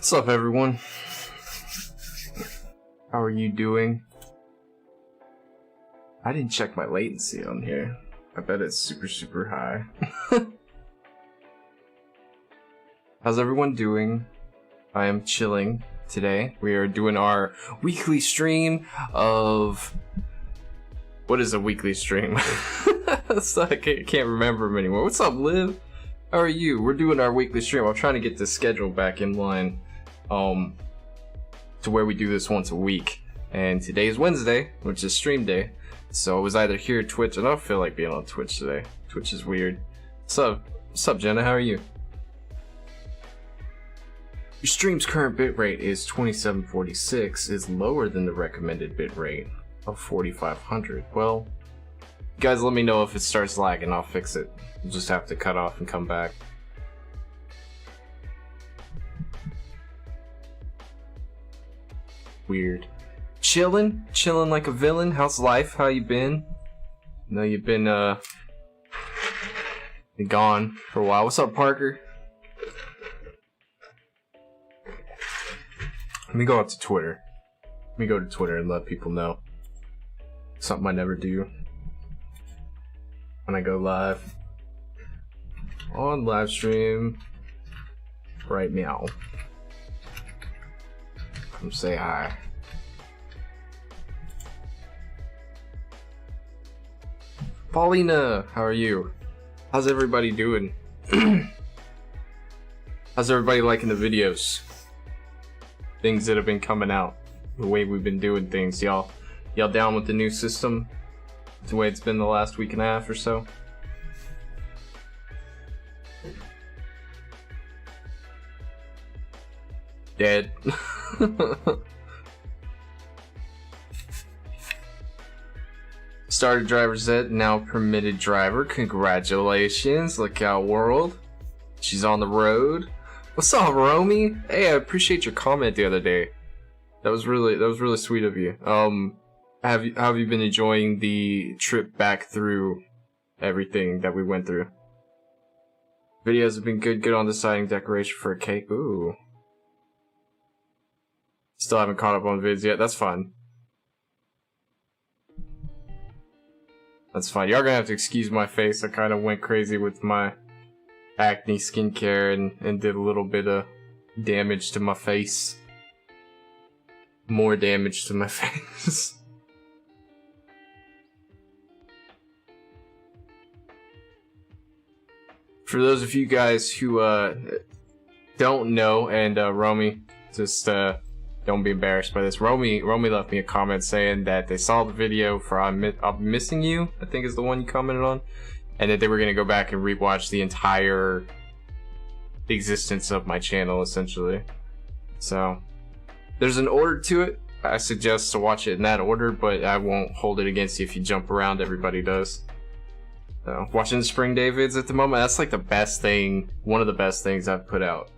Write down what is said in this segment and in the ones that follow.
What's up, everyone? How are you doing? I didn't check my latency on here. I bet it's super high. How's everyone doing? I am chilling today. We are doing our weekly stream of... What is a weekly stream? So I can't remember them anymore. What's up, Liv? How are you? We're doing our weekly stream. I'm trying to get the schedule back in line to where we do this once a week. And today is Wednesday, which is stream day. So it was either here or Twitch. I don't feel like being on Twitch today. Twitch is weird. What's up, Jenna? How are you? Your stream's current bitrate is 2746, is lower than the recommended bitrate of 4500. Well, guys, let me know if it starts lagging. I'll fix it. You'll just have to cut off and come back. Weird. Chilling like a villain. How's life? How you been? I know you've been gone for a while. What's up, Parker? Let me go up to Twitter. Let me go to Twitter and let people know. Something I never do when I go live on live stream right now. Come say hi. Paulina, how are you? How's everybody doing? How's everybody liking the videos? Things that have been coming out, the way we've been doing things. Y'all down with the new system? The way it's been the last week and a half or so? Dead. Started driver's ed, now permitted driver. Congratulations, Lookout World. She's on the road. What's up, Romy? Hey, I appreciate your comment the other day. That was really sweet of you. How have you been enjoying the trip back through everything that we went through? Videos have been good on deciding decoration for a cake. Ooh. Still haven't caught up on vids yet. That's fine. That's fine. Y'all gonna have to excuse my face. I kind of went crazy with my acne skincare and did a little bit of damage to my face. More damage to my face. For those of you guys who don't know, and Romy, just don't be embarrassed by this. Romy left me a comment saying that they saw the video for I'm Missing You, I think is the one you commented on, and that they were gonna go back and rewatch the entire existence of my channel, essentially. So there's an order to it. I suggest to watch it in that order, but I won't hold it against you if you jump around. Everybody does. So, watching the Spring Day vids at the moment, that's like the best thing, one of the best things I've put out.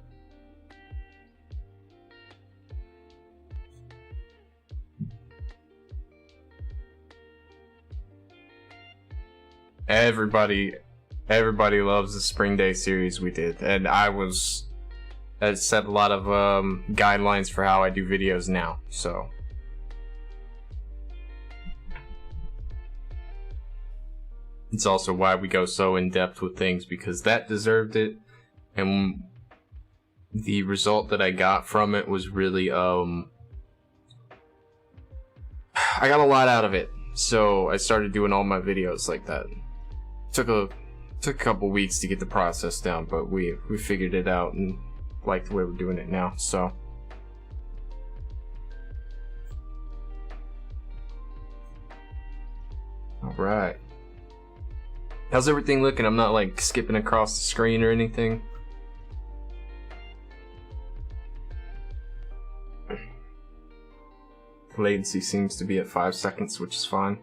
Everybody loves the Spring Day series we did, and that set a lot of guidelines for how I do videos now, so. It's also why we go so in depth with things, because that deserved it, and the result that I got from it was really, I got a lot out of it, so I started doing all my videos like that. Took a couple weeks to get the process down, but we figured it out and like the way we're doing it now, so. Alright. How's everything looking? I'm not like skipping across the screen or anything. Latency seems to be at 5 seconds, which is fine.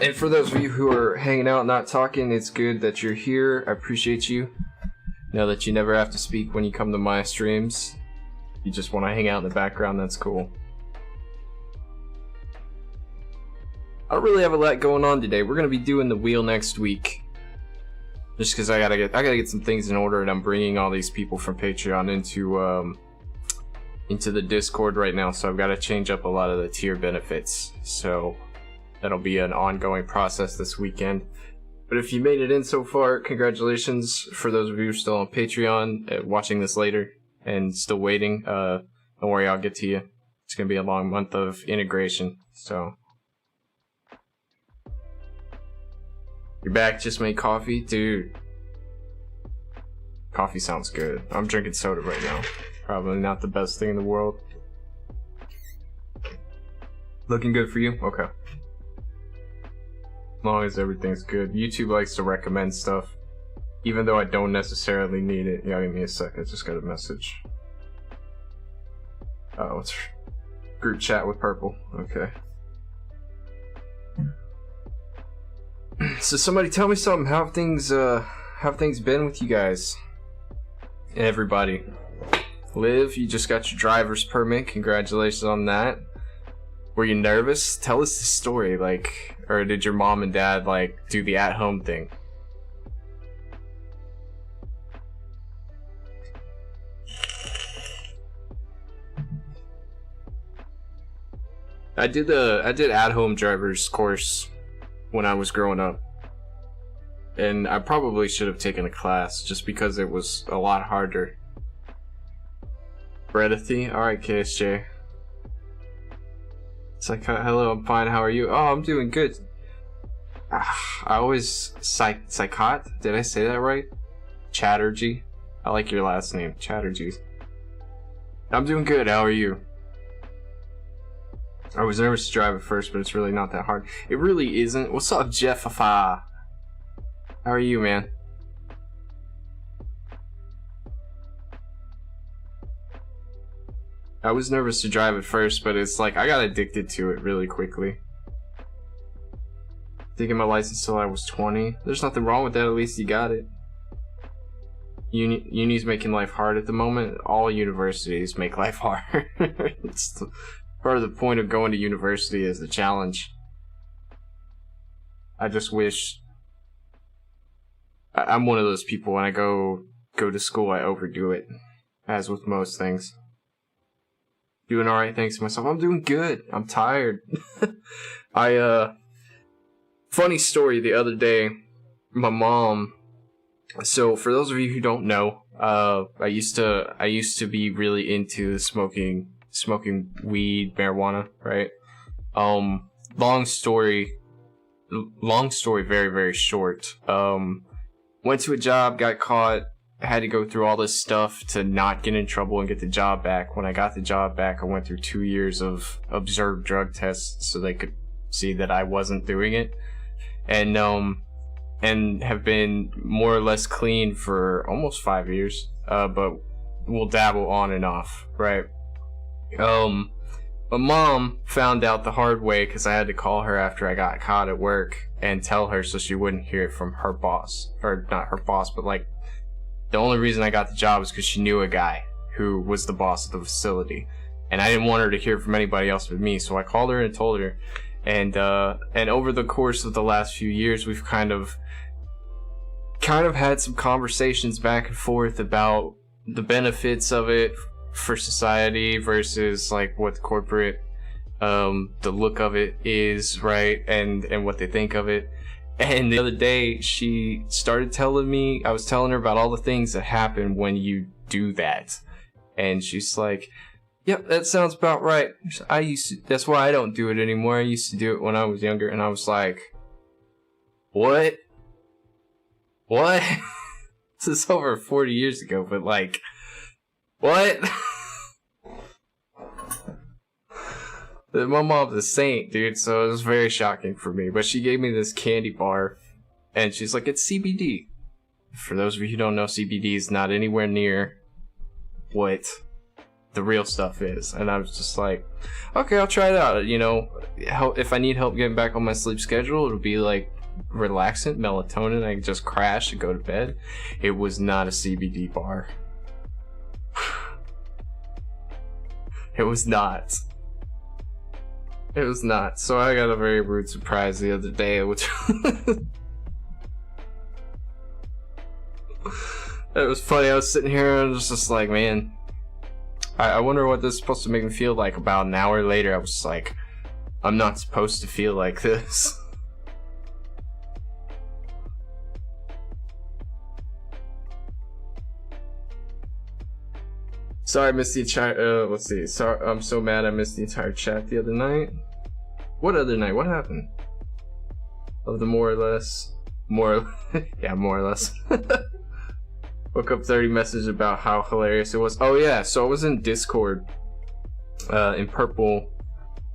And for those of you who are hanging out, not talking, it's good that you're here. I appreciate you. Know that you never have to speak when you come to my streams. You just want to hang out in the background, that's cool. I don't really have a lot going on today. We're going to be doing the wheel next week. just because I gotta get some things in order, and I'm bringing all these people from Patreon into the Discord right now, so I've got to change up a lot of the tier benefits. So that'll be an ongoing process this weekend. But if you made it in so far, congratulations. For those of you who are still on Patreon, watching this later and still waiting, don't worry, I'll get to you. It's gonna be a long month of integration, so. You're back, just made coffee? Dude. Coffee sounds good. I'm drinking soda right now. Probably not the best thing in the world. Looking good for you? Okay. As long as everything's good. YouTube likes to recommend stuff, even though I don't necessarily need it. Yeah, give me a sec. I just got a message. Oh, it's group chat with Purple. Okay. So somebody tell me something. How have things been with you guys? Everybody. Liv, you just got your driver's permit. Congratulations on that. Were you nervous? Tell us the story, like, or did your mom and dad, like, do the at-home thing? I did at-home driver's course when I was growing up. And I probably should have taken a class just because it was a lot harder. Bredithy? Alright, KSJ. It's like, hello, I'm fine, how are you? Oh, I'm doing good. I always... Psychot? Did I say that right? Chatterjee? I like your last name, Chatterjee. I'm doing good, how are you? I was nervous to drive at first, but it's really not that hard. It really isn't. What's up, Jeff? How are you, man? I was nervous to drive at first, but it's like I got addicted to it really quickly. Taking my license till I was 20. There's nothing wrong with that, at least you got it. Uni's making life hard at the moment. All universities make life hard. It's part of the point of going to university is the challenge. I just wish... I'm one of those people, when I go to school, I overdo it. As with most things. Doing alright, thanks to myself. I'm doing good. I'm tired. Funny story, the other day, my mom... So, for those of you who don't know, I used to be really into smoking weed, marijuana, right? Long story, very, very short. Went to a job, got caught, had to go through all this stuff to not get in trouble and get the job back. When I got the job back, I went through 2 years of observed drug tests so they could see that I wasn't doing it. And have been more or less clean for almost 5 years, but we'll dabble on and off, right? My mom found out the hard way because I had to call her after I got caught at work and tell her so she wouldn't hear it from her boss. Or not her boss, but like, the only reason I got the job was because she knew a guy who was the boss of the facility. And I didn't want her to hear from anybody else but me, so I called her and told her. And over the course of the last few years, we've kind of had some conversations back and forth about the benefits of it for society versus like what the corporate the look of it is, right, and what they think of it. And the other day she started telling me, I was telling her about all the things that happen when you do that, and she's like, yep, that sounds about right. That's why I don't do it anymore. I used to do it when I was younger. And I was like, what? This is over 40 years ago, but like, what? My mom's a saint, dude, so it was very shocking for me. But she gave me this candy bar, and she's like, it's CBD. For those of you who don't know, CBD is not anywhere near what the real stuff is. And I was just like, okay, I'll try it out. You know, if I need help getting back on my sleep schedule, it'll be like relaxant, melatonin. I can just crash and go to bed. It was not a CBD bar. It was not. It was not. So I got a very rude surprise the other day, which It was funny. I was sitting here and I was just like, man, I wonder what this is supposed to make me feel like. About an hour later, I was just like, I'm not supposed to feel like this. Sorry I missed the entire, let's see. Sorry, I'm so mad I missed the entire chat the other night. What other night? What happened? Of the more or less. Yeah, more or less. Woke up 30 messages about how hilarious it was. Oh yeah, so I was in Discord. In Purple.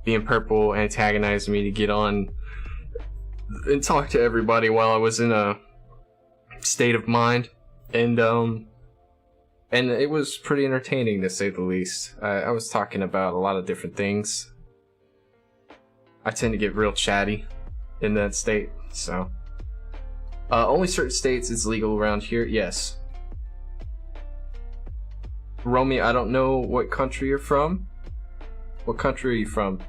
Being Purple antagonized me to get on and talk to everybody while I was in a state of mind. And it was pretty entertaining, to say the least. I was talking about a lot of different things. I tend to get real chatty in that state, so. Only certain states it's legal around here, yes. Romy, I don't know what country you're from. What country are you from?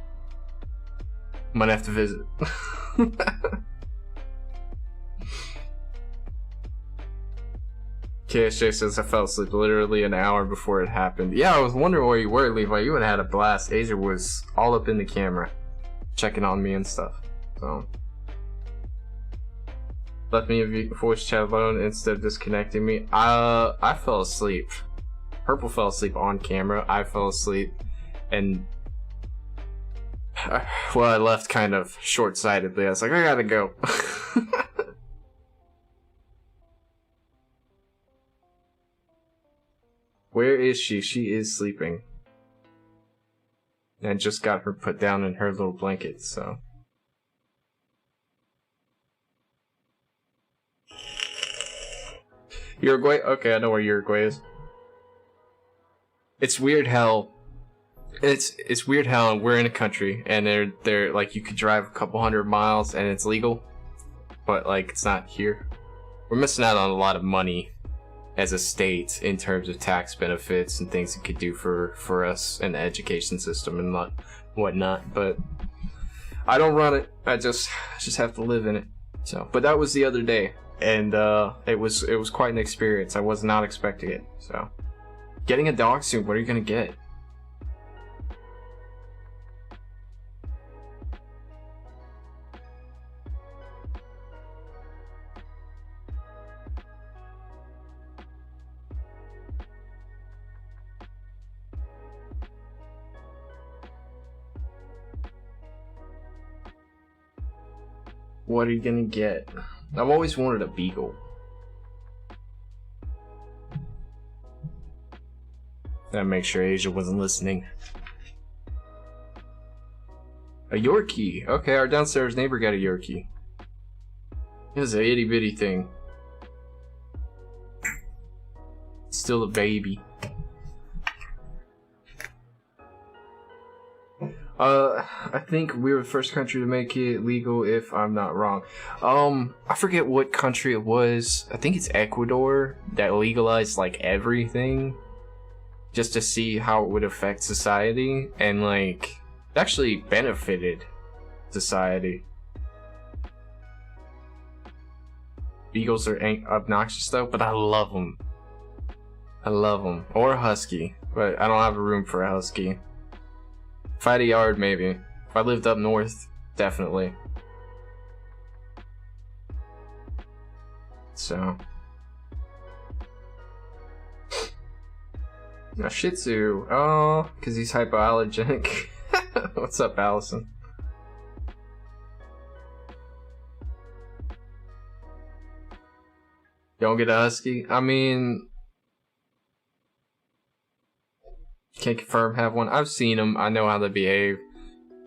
Might have to visit. KSJ says I fell asleep literally an hour before it happened. Yeah, I was wondering where you were, Levi. You would have had a blast. Asia was all up in the camera, checking on me and stuff. So left me a voice chat alone instead of disconnecting me. I fell asleep. Purple fell asleep on camera. I fell asleep, and well, I left kind of short-sightedly. I was like, I gotta go. Where is she? She is sleeping. And I just got her put down in her little blanket, so. Uruguay? Okay, I know where Uruguay is. It's weird how it's weird how we're in a country and they're like, you could drive a couple 100 miles and it's legal, but like it's not here. We're missing out on a lot of money as a state in terms of tax benefits and things it could do for us and the education system and whatnot. But I don't run it. I just have to live in it. So, but that was the other day, and it was quite an experience. I was not expecting it. So, getting a dog soon. What are you gonna get? What are you gonna get? I've always wanted a beagle. Gotta make sure Asia wasn't listening. A Yorkie. Okay, our downstairs neighbor got a Yorkie. It was a itty bitty thing. Still a baby. I think we were the first country to make it legal, if I'm not wrong. I forget what country it was. I think it's Ecuador that legalized like everything just to see how it would affect society, and like it actually benefited society. Beagles are obnoxious though, but I love them. I love them. Or a husky, but I don't have a room for a husky. If I had a yard, maybe. If I lived up north, definitely. So. A Shih Tzu. Oh, because he's hypoallergenic. What's up, Allison? You don't get a husky? I mean, can't confirm have one. I've seen them. I know how they behave.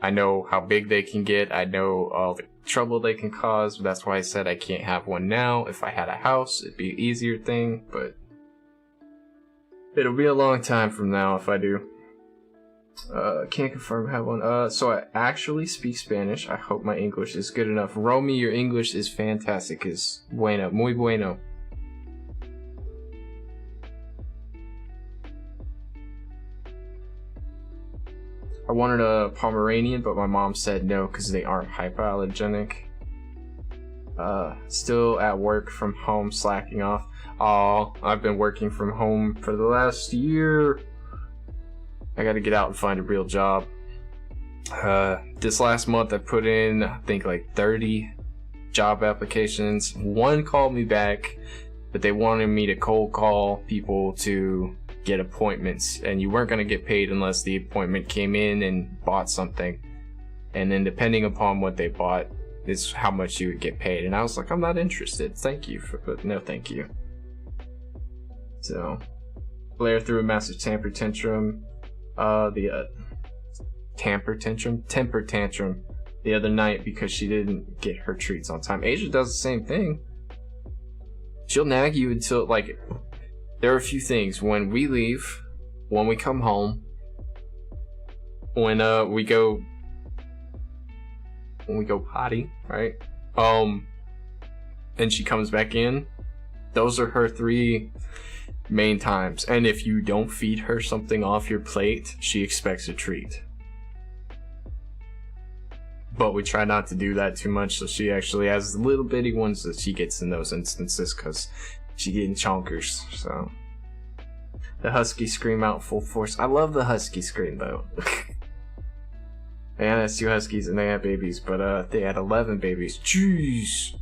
I know how big they can get. I know all the trouble they can cause. That's why I said I can't have one now. If I had a house, it'd be an easier thing, but it'll be a long time from now if I do. Can't confirm have one. So I actually speak Spanish. I hope my English is good enough. Romy, your English is fantastic. Es bueno, muy bueno. I wanted a Pomeranian, but my mom said no because they aren't hypoallergenic. Still at work from home, slacking off. Oh, I've been working from home for the last year. I gotta get out and find a real job. This last month I put in, I think, like 30 job applications. One called me back, but they wanted me to cold call people to get appointments, and you weren't gonna get paid unless the appointment came in and bought something. And then depending upon what they bought is how much you would get paid. And I was like, I'm not interested. Thank you, but no thank you. So, Blair threw a massive temper tantrum. Temper tantrum the other night because she didn't get her treats on time. Asia does the same thing. She'll nag you until, like, there are a few things. When we leave, when we come home, when we go potty, right? And she comes back in. Those are her 3 main times. And if you don't feed her something off your plate, she expects a treat. But we try not to do that too much, so she actually has little bitty ones that she gets in those instances because she getting chonkers. So the husky scream out full force. I love the husky scream though. And that's 2 huskies and they had babies, but they had 11 babies. Jeez.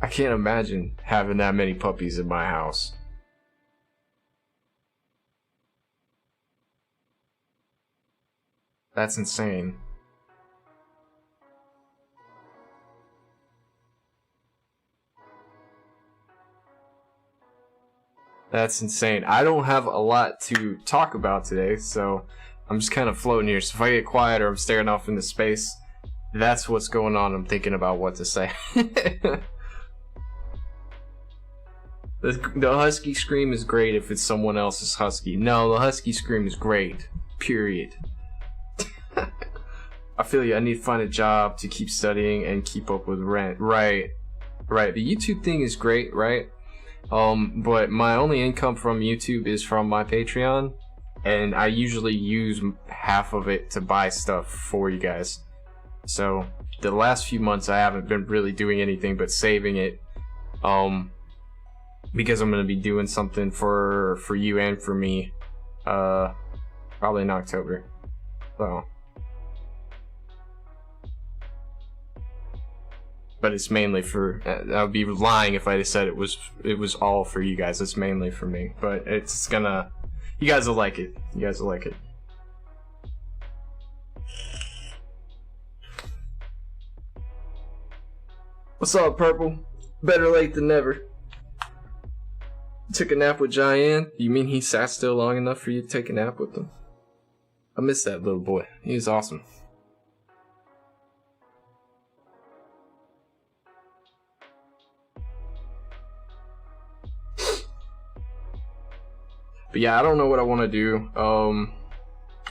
I can't imagine having that many puppies in my house. That's insane. That's insane. I don't have a lot to talk about today, so I'm just kind of floating here. So if I get quiet or I'm staring off into space, that's what's going on. I'm thinking about what to say. The husky scream is great if it's someone else's husky. No, the husky scream is great. Period. I feel you. I need to find a job to keep studying and keep up with rent. Right. Right. The YouTube thing is great, right? But my only income from YouTube is from my Patreon, and I usually use half of it to buy stuff for you guys. So the last few months I haven't been really doing anything but saving it, because I'm gonna be doing something for you and for me, probably in October. So, but it's mainly for. I would be lying if I said it was all for you guys. It's mainly for me, but it's gonna. You guys will like it. You guys will like it. What's up, Purple? Better late than never. Took a nap with Giant. You mean he sat still long enough for you to take a nap with him? I miss that little boy. He was awesome. But yeah, I don't know what I want to do.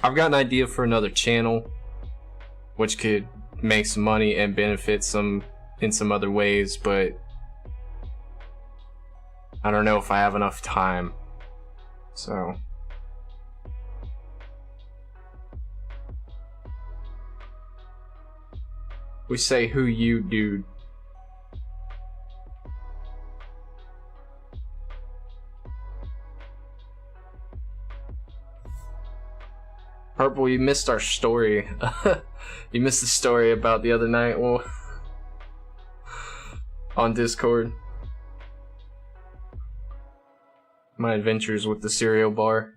I've got an idea for another channel, which could make some money and benefit in some other ways, but I don't know if I have enough time. So we say who you, dude. Purple, you missed our story. You missed the story about the other night. Well, on Discord. My adventures with the cereal bar.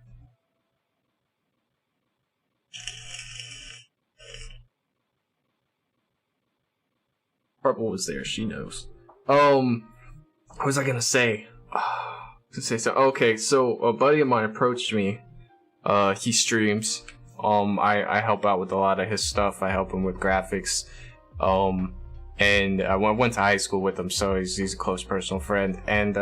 Purple was there, she knows. What was I gonna say? Okay, so a buddy of mine approached me. He streams. I help out with a lot of his stuff. I help him with graphics. And I went to high school with him, so he's a close personal friend. And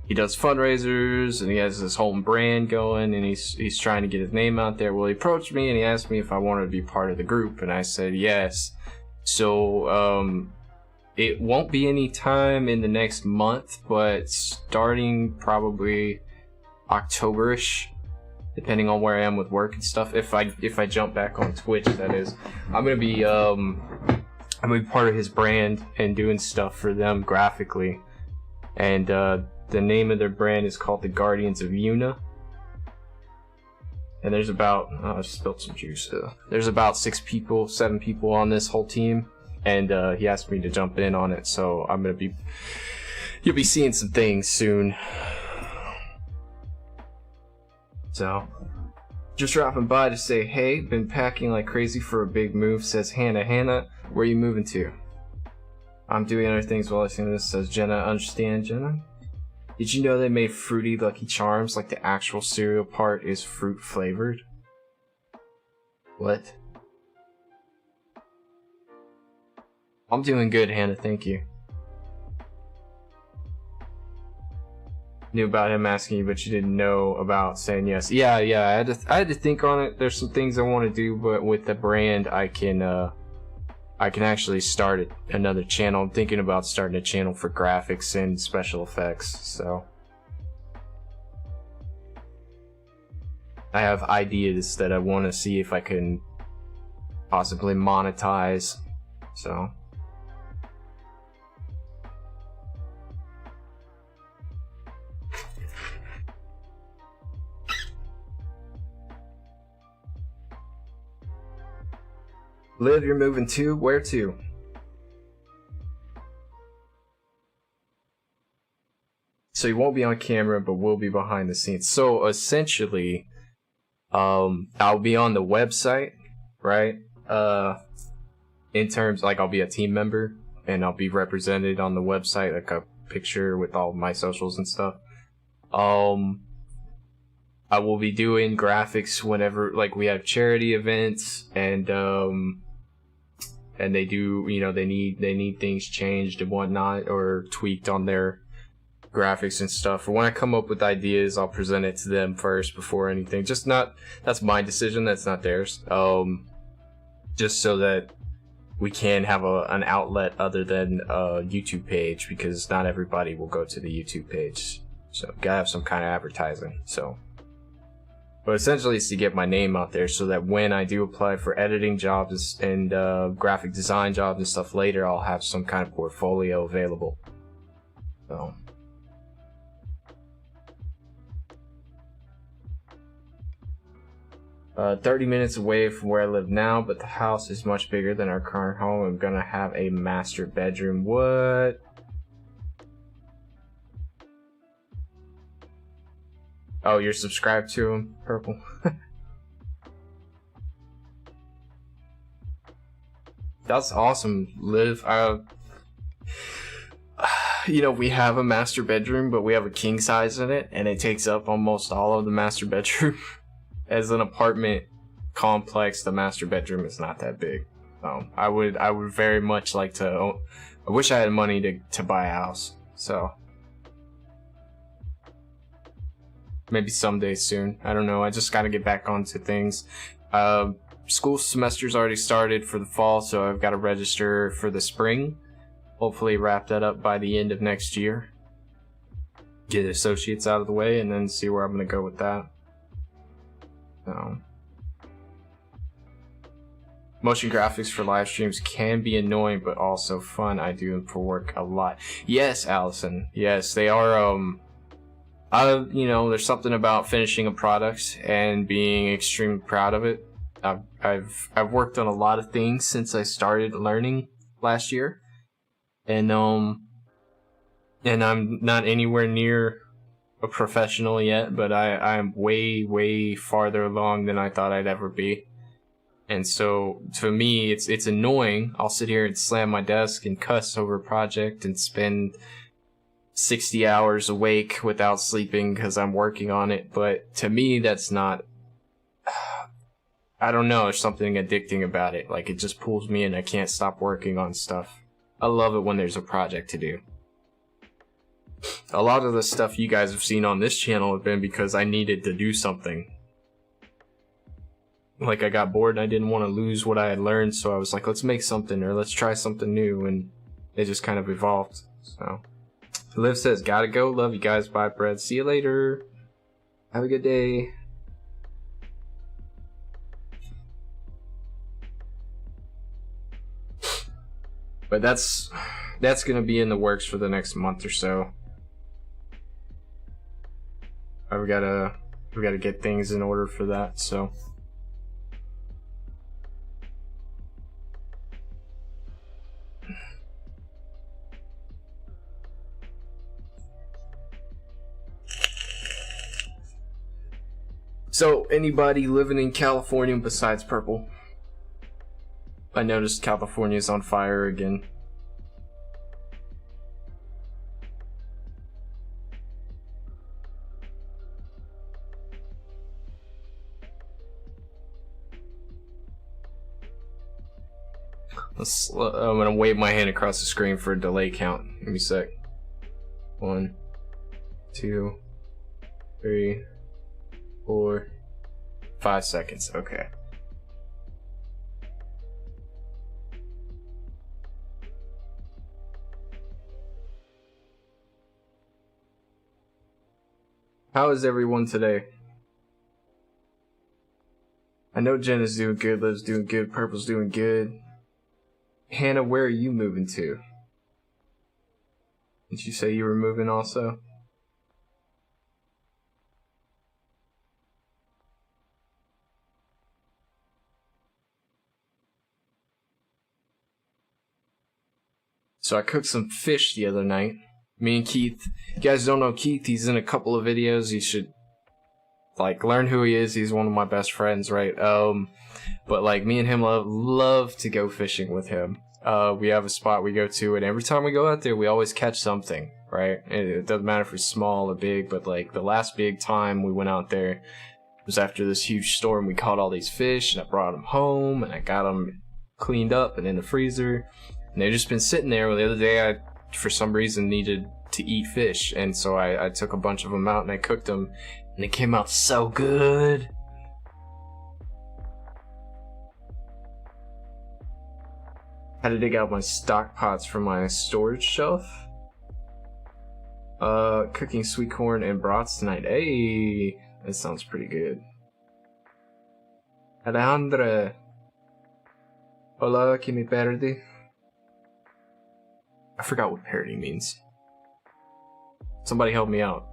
he does fundraisers, and he has his home brand going, and he's trying to get his name out there. Well, he approached me and he asked me if I wanted to be part of the group, and I said yes. So it won't be any time in the next month, but starting probably October-ish, depending on where I am with work and stuff. If I jump back on Twitch, that is, I'm gonna be part of his brand and doing stuff for them graphically. And the name of their brand is called the Guardians of Yuna. And there's about, I spilled some juice. There's about 7 people on this whole team. And he asked me to jump in on it, so you'll be seeing some things soon. So, just dropping by to say, hey, been packing like crazy for a big move, says Hannah. Hannah, where are you moving to? I'm doing other things while listening to this, says Jenna. Understand, Jenna? Did you know they made fruity Lucky Charms, like the actual cereal part is fruit flavored? What? I'm doing good, Hannah, thank you. Knew about him asking you, but you didn't know about saying yes. Yeah, I had to think on it. There's some things I want to do, but with the brand, I can actually start another channel. I'm thinking about starting a channel for graphics and special effects, so I have ideas that I want to see if I can possibly monetize, so. Liv, you're moving to? Where to? So you won't be on camera, but we'll be behind the scenes. So essentially, I'll be on the website, right? In terms, like, I'll be a team member, and I'll be represented on the website, like a picture with all my socials and stuff. I will be doing graphics whenever, like, we have charity events, and they do, you know, they need things changed and whatnot, or tweaked on their graphics and stuff. When I come up with ideas, I'll present it to them first before anything. That's my decision, that's not theirs. Just so that we can have an outlet other than a YouTube page, because not everybody will go to the YouTube page. So gotta have some kind of advertising. So, but essentially it's to get my name out there so that when I do apply for editing jobs and graphic design jobs and stuff later, I'll have some kind of portfolio available. So. 30 minutes away from where I live now, but the house is much bigger than our current home. I'm gonna have a master bedroom. What? Oh, you're subscribed to him, Purple? That's awesome, Liv. You know, we have a master bedroom, but we have a king size in it, and it takes up almost all of the master bedroom. As an apartment complex, the master bedroom is not that big. I would very much like to. I wish I had money to buy a house. So maybe someday soon. I don't know. I just got to get back onto things. School semester's already started for the fall, so I've got to register for the spring. Hopefully wrap that up by the end of next year. Get associates out of the way, and then see where I'm going to go with that. So, motion graphics for live streams can be annoying, but also fun. I do them for work a lot. Yes, Allison. Yes, they are. You know, there's something about finishing a product and being extremely proud of it. I've worked on a lot of things since I started learning last year, and I'm not anywhere near a professional yet, but I'm way farther along than I thought I'd ever be. And so to me it's annoying. I'll sit here and slam my desk and cuss over a project and spend 60 hours awake without sleeping because I'm working on it, but to me that's not, I don't know, there's something addicting about it. Like, it just pulls me in. I can't stop working on stuff. I love it when there's a project to do. A lot of the stuff you guys have seen on this channel have been because I needed to do something. Like, I got bored and I didn't want to lose what I had learned, so I was like, let's make something, or let's try something new, and it just kind of evolved. So, Liv says, gotta go, love you guys, bye, Brad, see you later, have a good day. But that's gonna be in the works for the next month or so. We gotta get things in order for that, so. So, anybody living in California besides Purple? I noticed California's on fire again. I'm gonna wave my hand across the screen for a delay count. Give me a sec. 1, 2, 3, 4, 5 seconds. Okay. How is everyone today? I know Jenna's doing good, Liv's doing good, Purple's doing good. Hannah, where are you moving to? Did you say you were moving also? So I cooked some fish the other night. Me and Keith. If you guys don't know Keith, he's in a couple of videos. You should like learn who he is. He's one of my best friends, right? But like me and him love to go fishing with him. We have a spot we go to, and every time we go out there, we always catch something, right? It doesn't matter if it's small or big, but like the last big time we went out there was after this huge storm. We caught all these fish, and I brought them home, and I got them cleaned up and in the freezer. And they've just been sitting there. Well, the other day, I, for some reason, needed to eat fish, and so I took a bunch of them out and I cooked them, and they came out so good. Had to dig out my stock pots from my storage shelf. Cooking sweet corn and brats tonight. Hey, that sounds pretty good. Alejandra. Hola, que me perde. I forgot what parody means. Somebody help me out.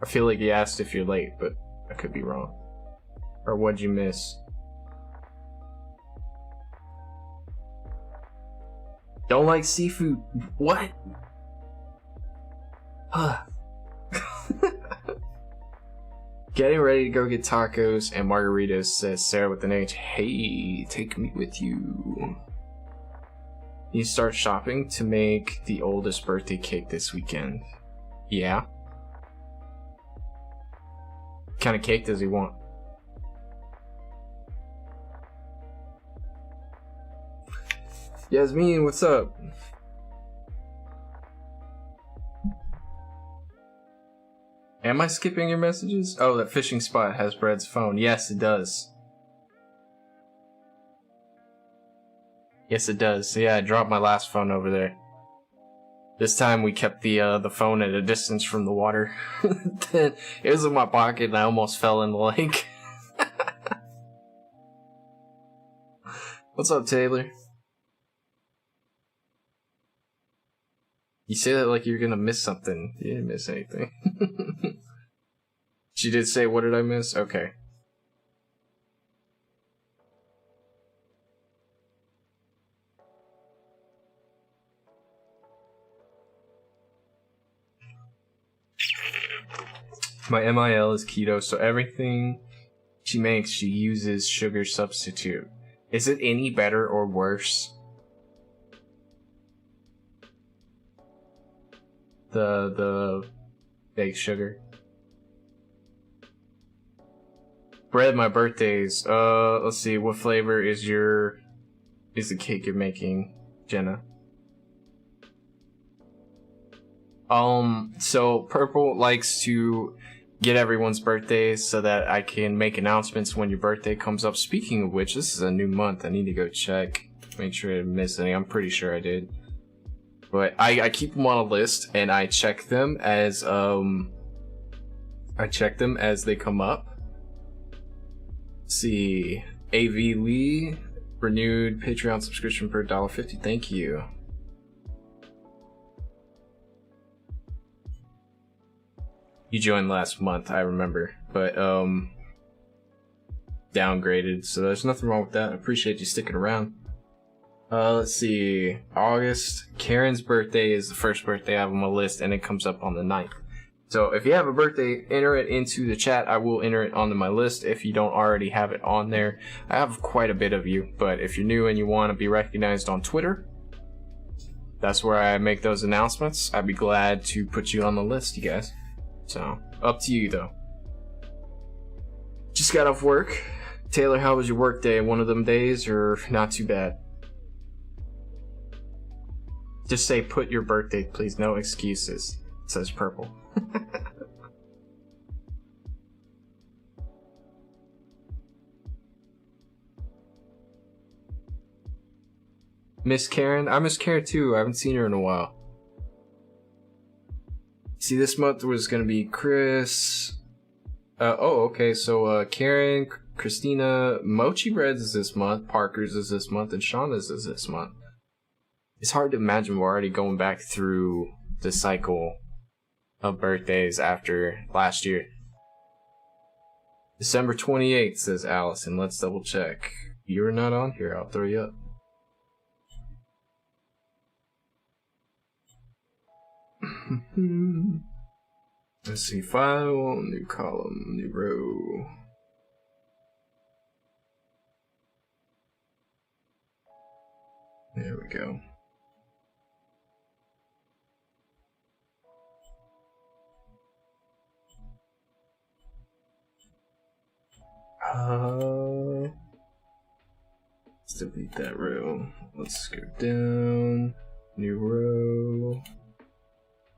I feel like he asked if you're late, but I could be wrong. Or what'd you miss? Don't like seafood. What? Huh. Getting ready to go get tacos and margaritas, says Sarah with an H. Hey, take me with you. You start shopping to make the oldest birthday cake this weekend. Yeah. What kind of cake does he want? Yasmin, what's up? Am I skipping your messages? Oh, that fishing spot has Bread's phone. Yes, it does. Yes, it does. Yeah, I dropped my last phone over there. This time we kept the phone at a distance from the water. It was in my pocket and I almost fell in the lake. What's up, Taylor? You say that like you're gonna miss something. You didn't miss anything. She did say, what did I miss? Okay. My MIL is keto, so everything she makes, she uses sugar substitute. Is it any better or worse? The baked sugar. Bread, my birthdays. Let's see, what flavor is the cake you're making, Jenna? So Purple likes to get everyone's birthdays so that I can make announcements when your birthday comes up. Speaking of which, this is a new month. I need to go check, make sure I didn't miss any. I'm pretty sure I did. But I keep them on a list and I check them as they come up. Let's see, AV Lee, renewed Patreon subscription for $1.50. Thank you. You joined last month, I remember, but downgraded, so there's nothing wrong with that. I appreciate you sticking around. Let's see. August. Karen's birthday is the first birthday I have on my list, and it comes up on the 9th. So if you have a birthday, enter it into the chat. I will enter it onto my list if you don't already have it on there. I have quite a bit of you, but if you're new and you want to be recognized on Twitter, that's where I make those announcements. I'd be glad to put you on the list, you guys. So, up to you, though. Just got off work. Taylor, how was your work day? One of them days, or not too bad? Just say, put your birthday, please. No excuses. It says purple. Miss Karen? I miss Karen too. I haven't seen her in a while. See, this month was gonna be Chris. Okay. So Karen, Christina, Mochi Breads is this month, Parker's is this month, and Shauna's is this month. It's hard to imagine we're already going back through the cycle of birthdays after last year. December 28th, says Allison. Let's double check. You're not on here. I'll throw you up. Let's see. File, new column, new row. There we go. Let's delete that row. Let's go down. New row.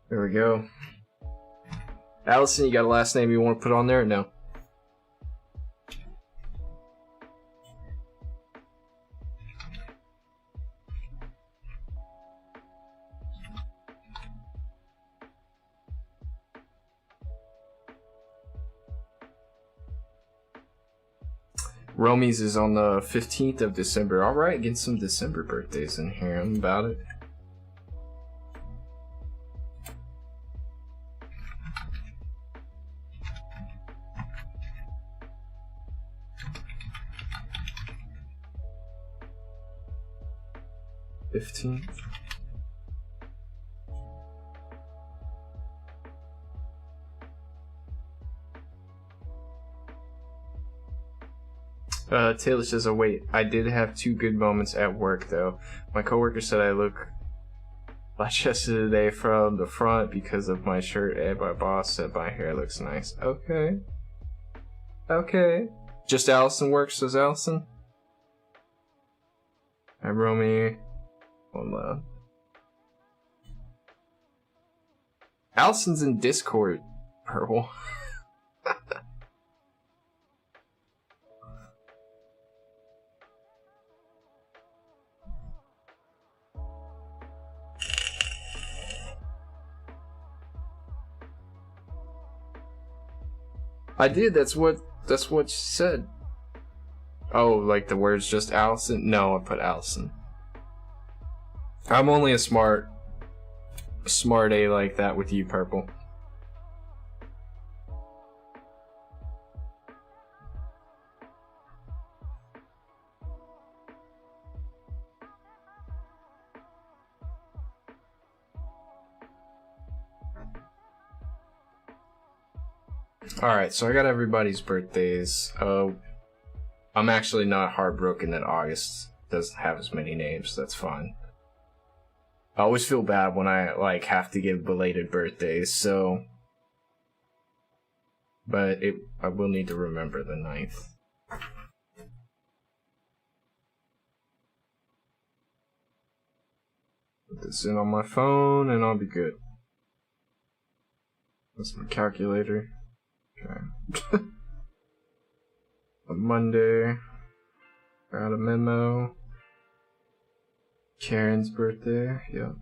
There we go. Allison, you got a last name you want to put on there or no? Romy's is on the 15th of December. Alright, get some December birthdays in here. I'm about it. Taylor says, oh wait, I did have 2 good moments at work though. My coworker said I look like chested today from the front because of my shirt, and my boss said my hair looks nice. Okay. Okay. Just Allison works, says Allison. Hi, Romy. Hold on. Allison's in Discord, Purple. I did, that's what she said. Oh, like the words just Allison? No, I put Allison. I'm only a smart A like that with you, Purple. Alright, so I got everybody's birthdays. I'm actually not heartbroken that August doesn't have as many names. That's fine. I always feel bad when I have to give belated birthdays, so... But I will need to remember the 9th. Put this in on my phone and I'll be good. That's my calculator. Okay. A Monday. Got a memo. Karen's birthday. Yep.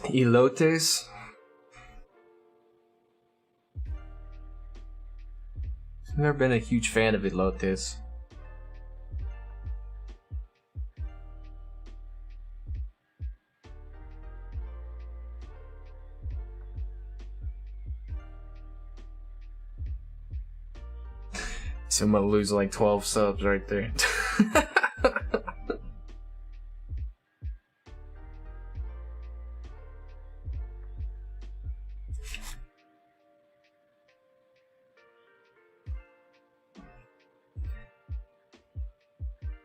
Elotes? I've never been a huge fan of elotes. So I'm gonna lose like 12 subs right there.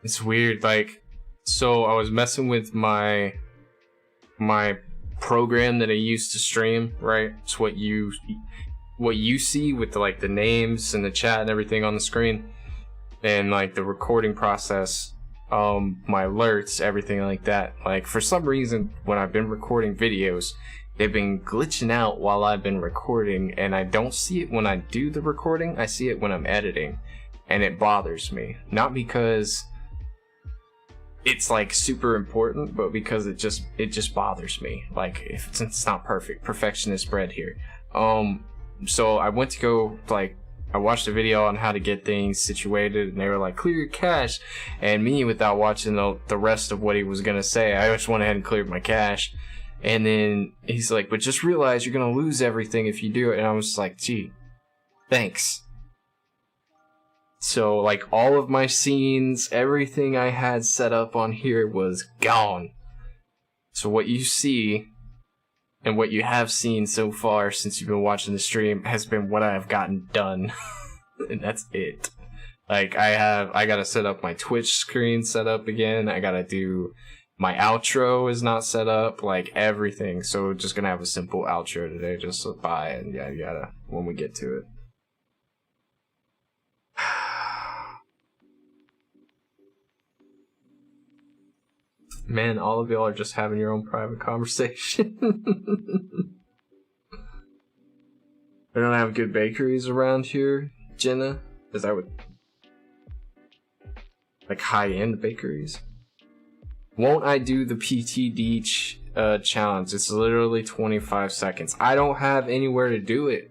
It's weird, like, so I was messing with my program that I use to stream, right? It's what you see with the names and the chat and everything on the screen, and like the recording process, my alerts, everything like that. Like, for some reason, when I've been recording videos, they've been glitching out while I've been recording, and I don't see it when I do the recording. I see it when I'm editing, and it bothers me. Not because it's like super important, but because it just bothers me. Like, if it's not perfect, perfectionist bred here. So I went to go, like, I watched a video on how to get things situated, and they were like, clear your cache. And me, without watching the rest of what he was gonna say, I just went ahead and cleared my cache. And then he's like, but just realize you're gonna lose everything if you do it. And I was just like, gee, thanks. So, like, all of my scenes, everything I had set up on here was gone. So what you see, and what you have seen so far since you've been watching the stream, has been what I have gotten done. And that's it. Like, I gotta set up my Twitch screen set up again. I gotta do, my outro is not set up, like, everything. So just gonna have a simple outro today, just so bye, and yada yada, when we get to it. Man, all of y'all are just having your own private conversation. I don't have good bakeries around here, Jenna, as I would, like, high-end bakeries. Won't I do the PTD challenge? It's literally 25 seconds. I don't have anywhere to do it.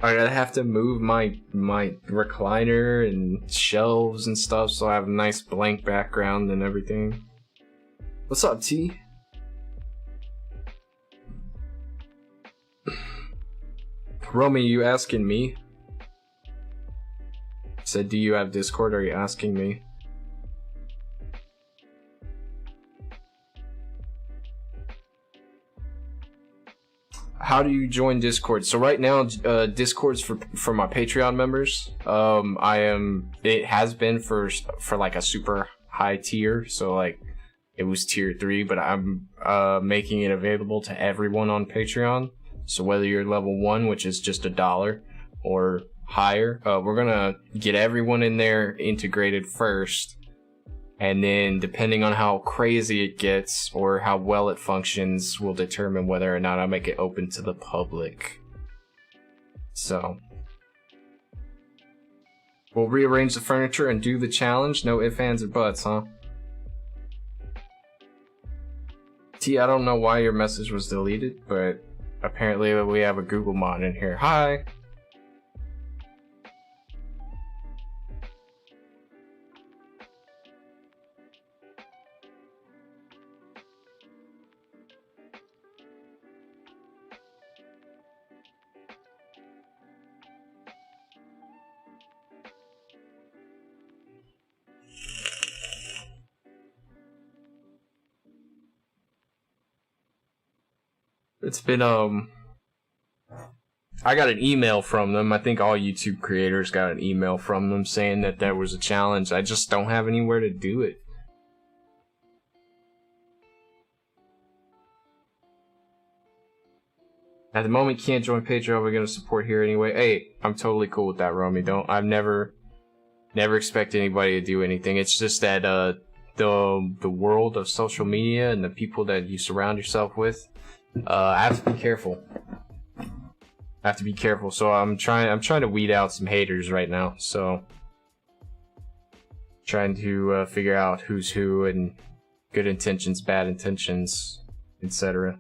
I gotta have to move my recliner and shelves and stuff, so I have a nice blank background and everything. What's up, T? Romy, you asking me? I said, do you have Discord, or are you asking me? How do you join Discord? So right now, Discord's for my Patreon members. It has been for like a super high tier, so like it was tier 3, but I'm making it available to everyone on Patreon. So whether you're level 1, which is just $1, or higher, we're gonna get everyone in there integrated first. And then, depending on how crazy it gets, or how well it functions, will determine whether or not I make it open to the public. So, we'll rearrange the furniture and do the challenge. No ifs, ands, or buts, huh? T, I don't know why your message was deleted, but apparently we have a Google mod in here. Hi! It's been, I got an email from them. I think all YouTube creators got an email from them saying that there was a challenge. I just don't have anywhere to do it. At the moment, can't join Patreon. We're gonna support here anyway. Hey, I'm totally cool with that, Romy. I've never expect anybody to do anything. It's just that, the world of social media and the people that you surround yourself with, I have to be careful. So I'm trying to weed out some haters right now. So trying to figure out who's who and good intentions, bad intentions, etc.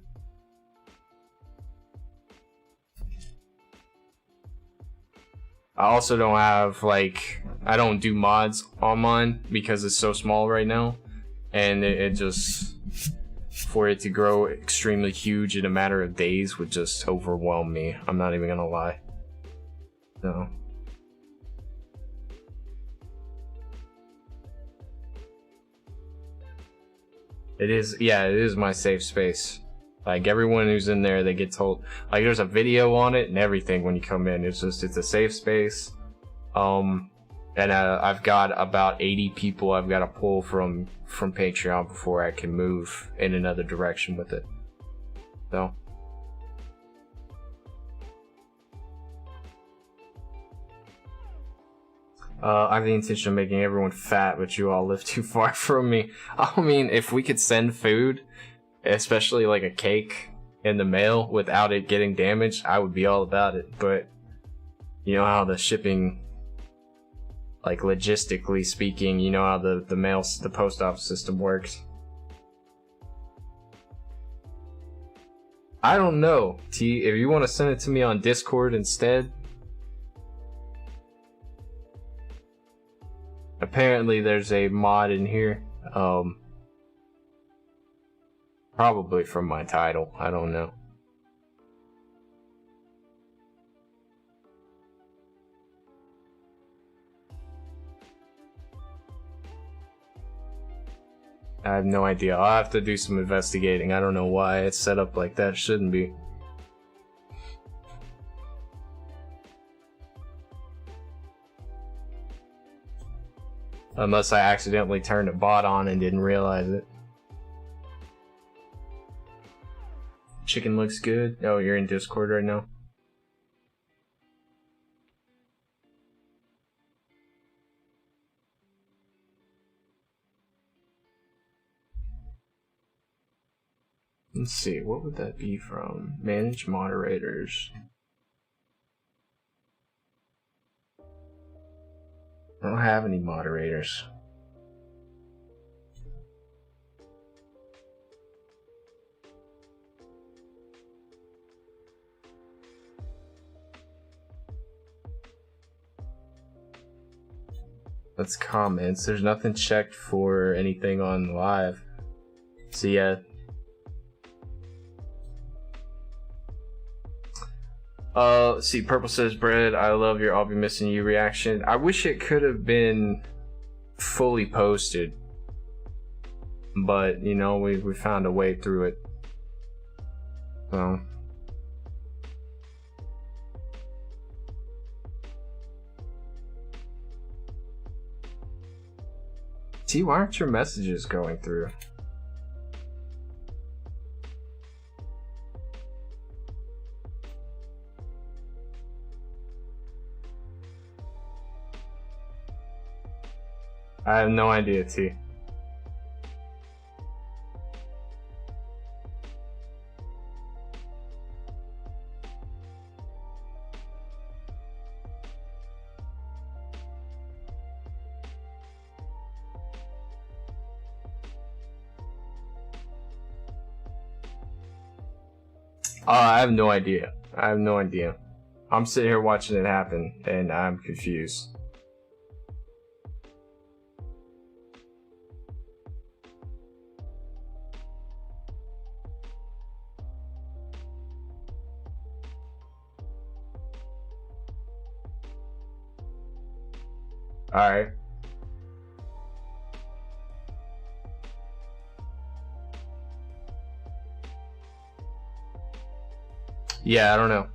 I also don't have, like, I don't do mods on mine because it's so small right now, and it just, for it to grow extremely huge in a matter of days would just overwhelm me. I'm not even gonna lie. No. It is, yeah, it is my safe space. Like, everyone who's in there, they get told, like, there's a video on it and everything when you come in. It's just, it's a safe space. And I've got about 80 people I've got to pull from Patreon before I can move in another direction with it. So. I have the intention of making everyone fat, but you all live too far from me. I mean, if we could send food, especially like a cake, in the mail without it getting damaged, I would be all about it. But you know how the shipping, like logistically speaking, you know how the post office system works. I don't know, T. If you want to send it to me on Discord instead. Apparently there's a mod in here. Probably from my title. I don't know. I have no idea. I'll have to do some investigating. I don't know why it's set up like that. Shouldn't be. Unless I accidentally turned a bot on and didn't realize it. Chicken looks good. Oh, you're in Discord right now? Let's see, what would that be from? Manage moderators. I don't have any moderators. That's comments. There's nothing checked for anything on live. So yeah. Let's see, Purple says, Bread, I love your I'll be missing you reaction. I wish it could have been fully posted. But, you know, we found a way through it. So. T, why aren't your messages going through? I have no idea, T. I have no idea. I have no idea. I'm sitting here watching it happen, and I'm confused. Alright. Yeah, I don't know.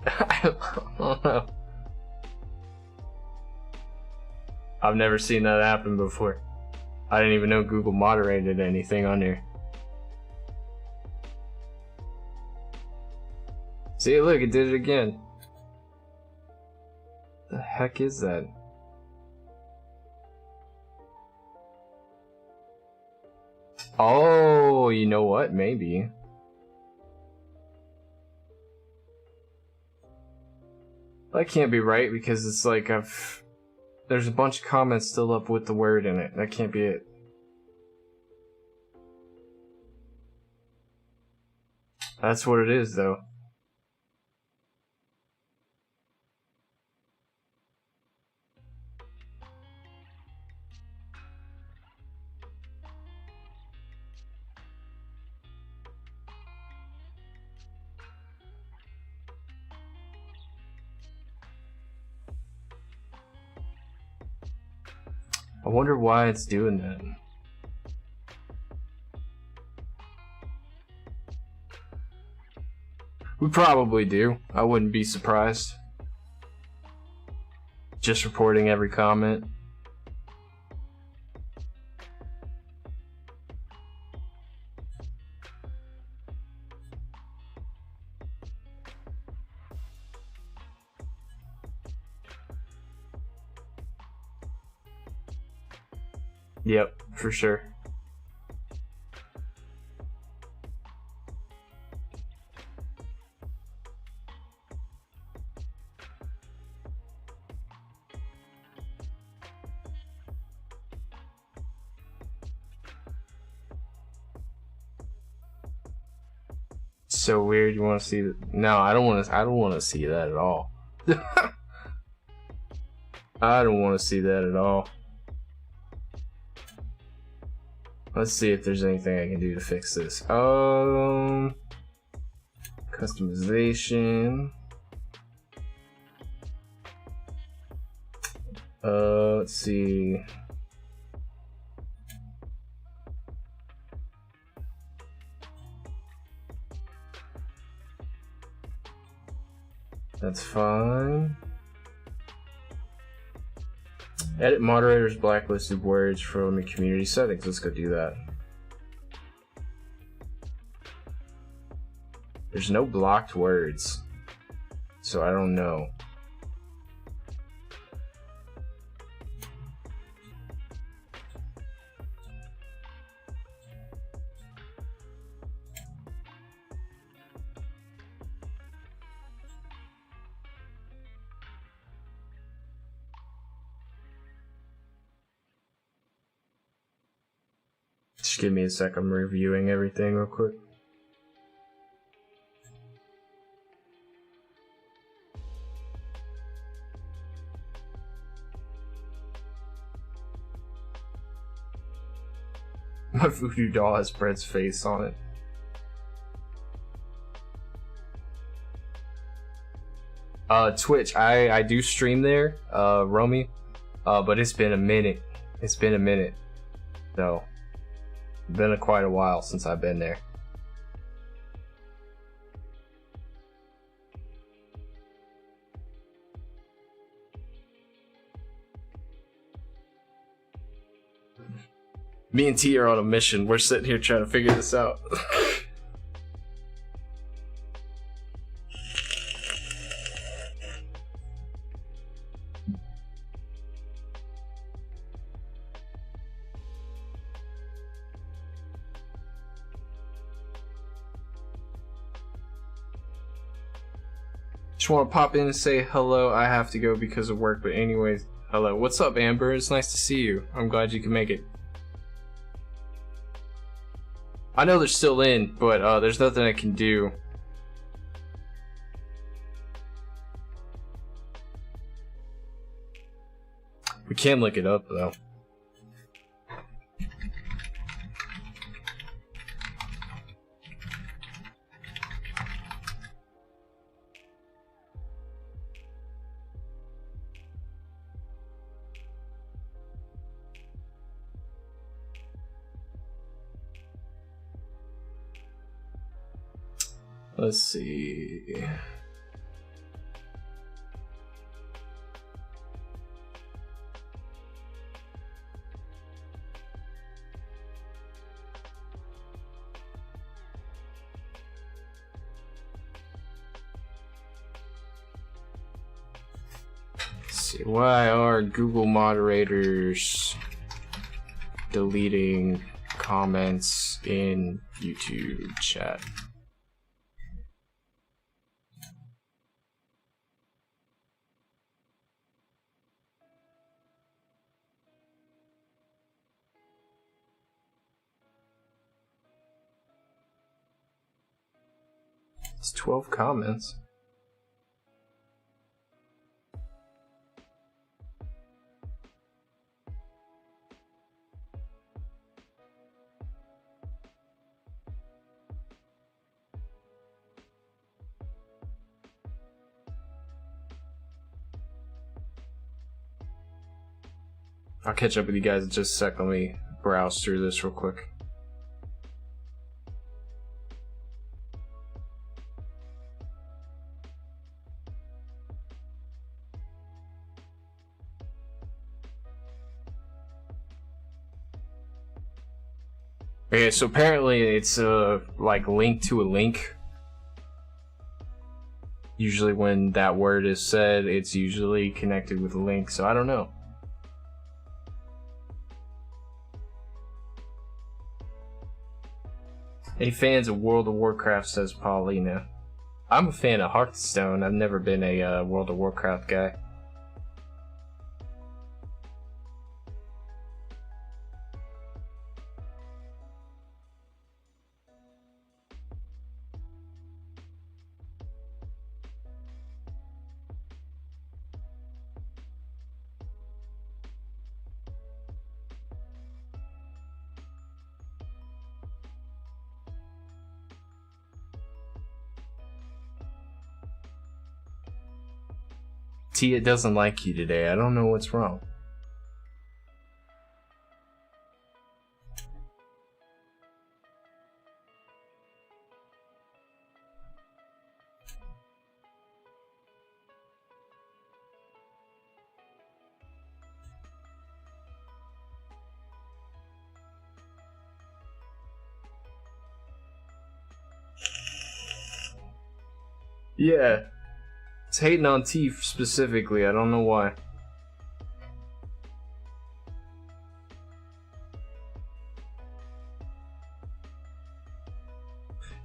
I don't know. I've never seen that happen before. I didn't even know Google moderated anything on here. See, look, it did it again. The heck is that? Oh, you know what? Maybe. That can't be right because it's like there's a bunch of comments still up with the word in it. That can't be it. That's what it is, though. I wonder why it's doing that. We probably do. I wouldn't be surprised. Just reporting every comment. Yep, for sure. So weird. You want to see that? No, I don't want to. I don't want to see that at all. I don't want to see that at all. Let's see if there's anything I can do to fix this. Customization. Let's see. That's fine. Edit moderators blacklisted words from the community settings. Let's go do that. There's no blocked words, so I don't know. Just give me a sec, I'm reviewing everything real quick. My voodoo doll has Brett's face on it. Twitch, I do stream there, Romy, but it's been a minute. It's been a minute, though. Been quite a while since I've been there. Me and T are on a mission. We're sitting here trying to figure this out. Just want to pop in and say hello. I have to go because of work, but anyways, hello. What's up, Amber? It's nice to see you. I'm glad you can make it. I know they're still in, but there's nothing I can do. We can look it up, though. Let's see. Why are Google moderators deleting comments in YouTube chat? It's 12 comments. I'll catch up with you guys in just a sec. Let me browse through this real quick. Okay, so apparently it's like linked to a link. Usually when that word is said, it's usually connected with a link, so I don't know. Any fans of World of Warcraft, says Paulina. I'm a fan of Hearthstone. I've never been a World of Warcraft guy. Tia doesn't like you today. I don't know what's wrong. Yeah. It's hating on T specifically, I don't know why.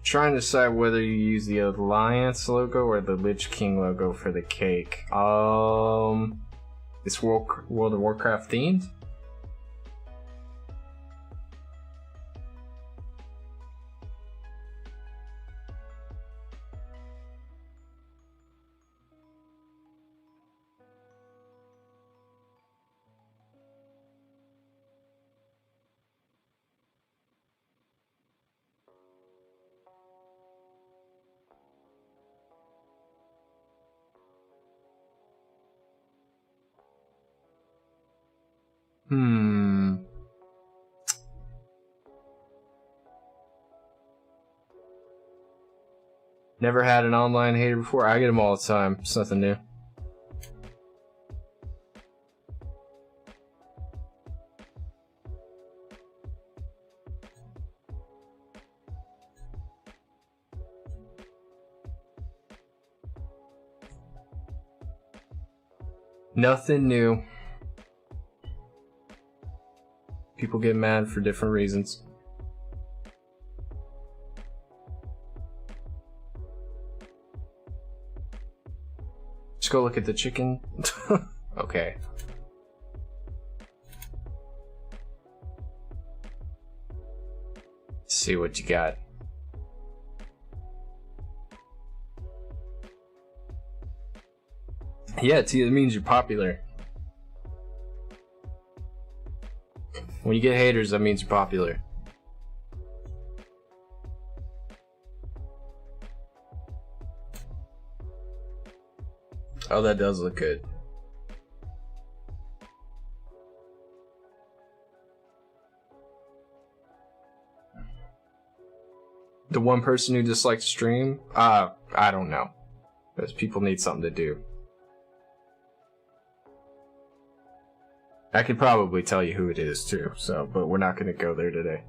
Trying to decide whether you use the Alliance logo or the Lich King logo for the cake. It's World of Warcraft themed? Never had an online hater before. I get them all the time. It's nothing new. Nothing new. People get mad for different reasons. Just go look at the chicken. Okay. Let's see what you got. Yeah, it means you're popular. When you get haters, that means you're popular. Oh, that does look good. The one person who disliked the stream? I don't know. Because people need something to do. I could probably tell you who it is too, so, but we're not going to go there today.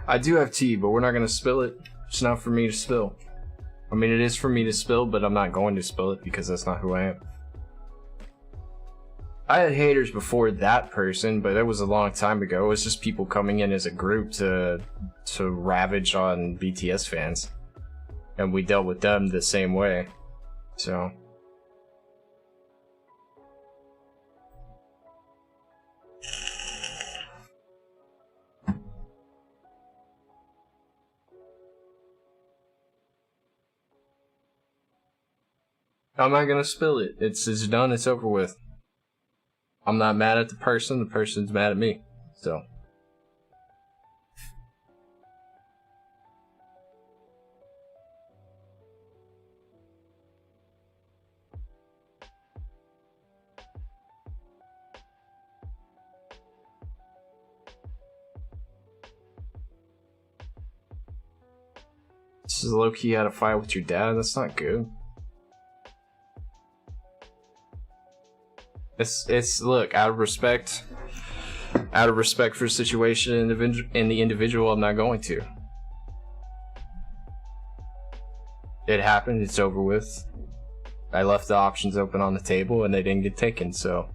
I do have tea, but we're not going to spill it. It's not for me to spill. I mean, it is for me to spill, but I'm not going to spill it because that's not who I am. I had haters before that person, but it was a long time ago. It was just people coming in as a group to ravage on BTS fans, and we dealt with them the same way. So. I'm not gonna spill it. It's done. It's over with. I'm not mad at the person. The person's mad at me. So. This is low-key had a fight with your dad. That's not good. It's look, out of respect for the situation and the individual, I'm not going to. It happened, it's over with. I left the options open on the table and they didn't get taken, so.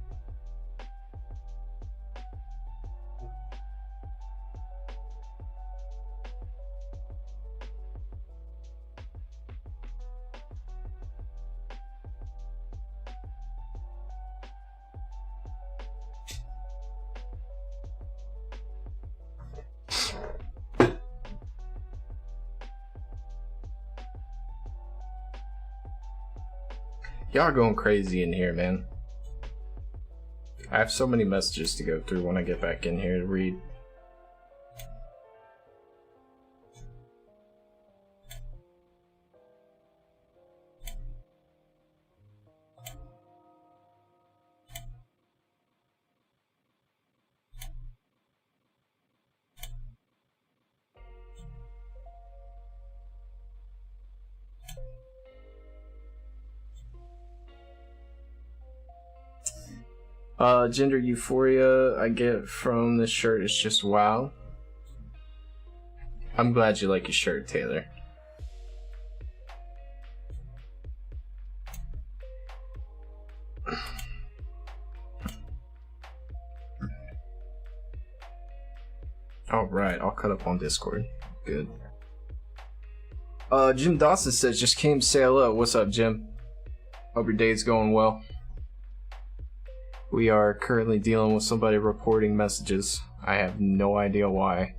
Y'all are going crazy in here, man. I have so many messages to go through when I get back in here to read. Gender euphoria I get from this shirt is just wow. I'm glad you like your shirt, Taylor. Alright, I'll cut up on Discord. Good. Jim Dawson says, just came to say hello. What's up, Jim? Hope your day's going well. We are currently dealing with somebody reporting messages. I have no idea why.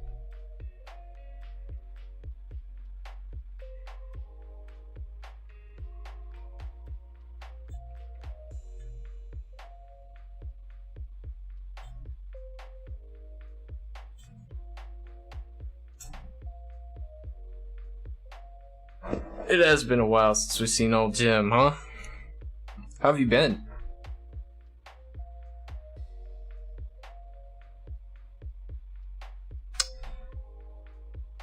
It has been a while since we've seen old Jim, huh? How have you been?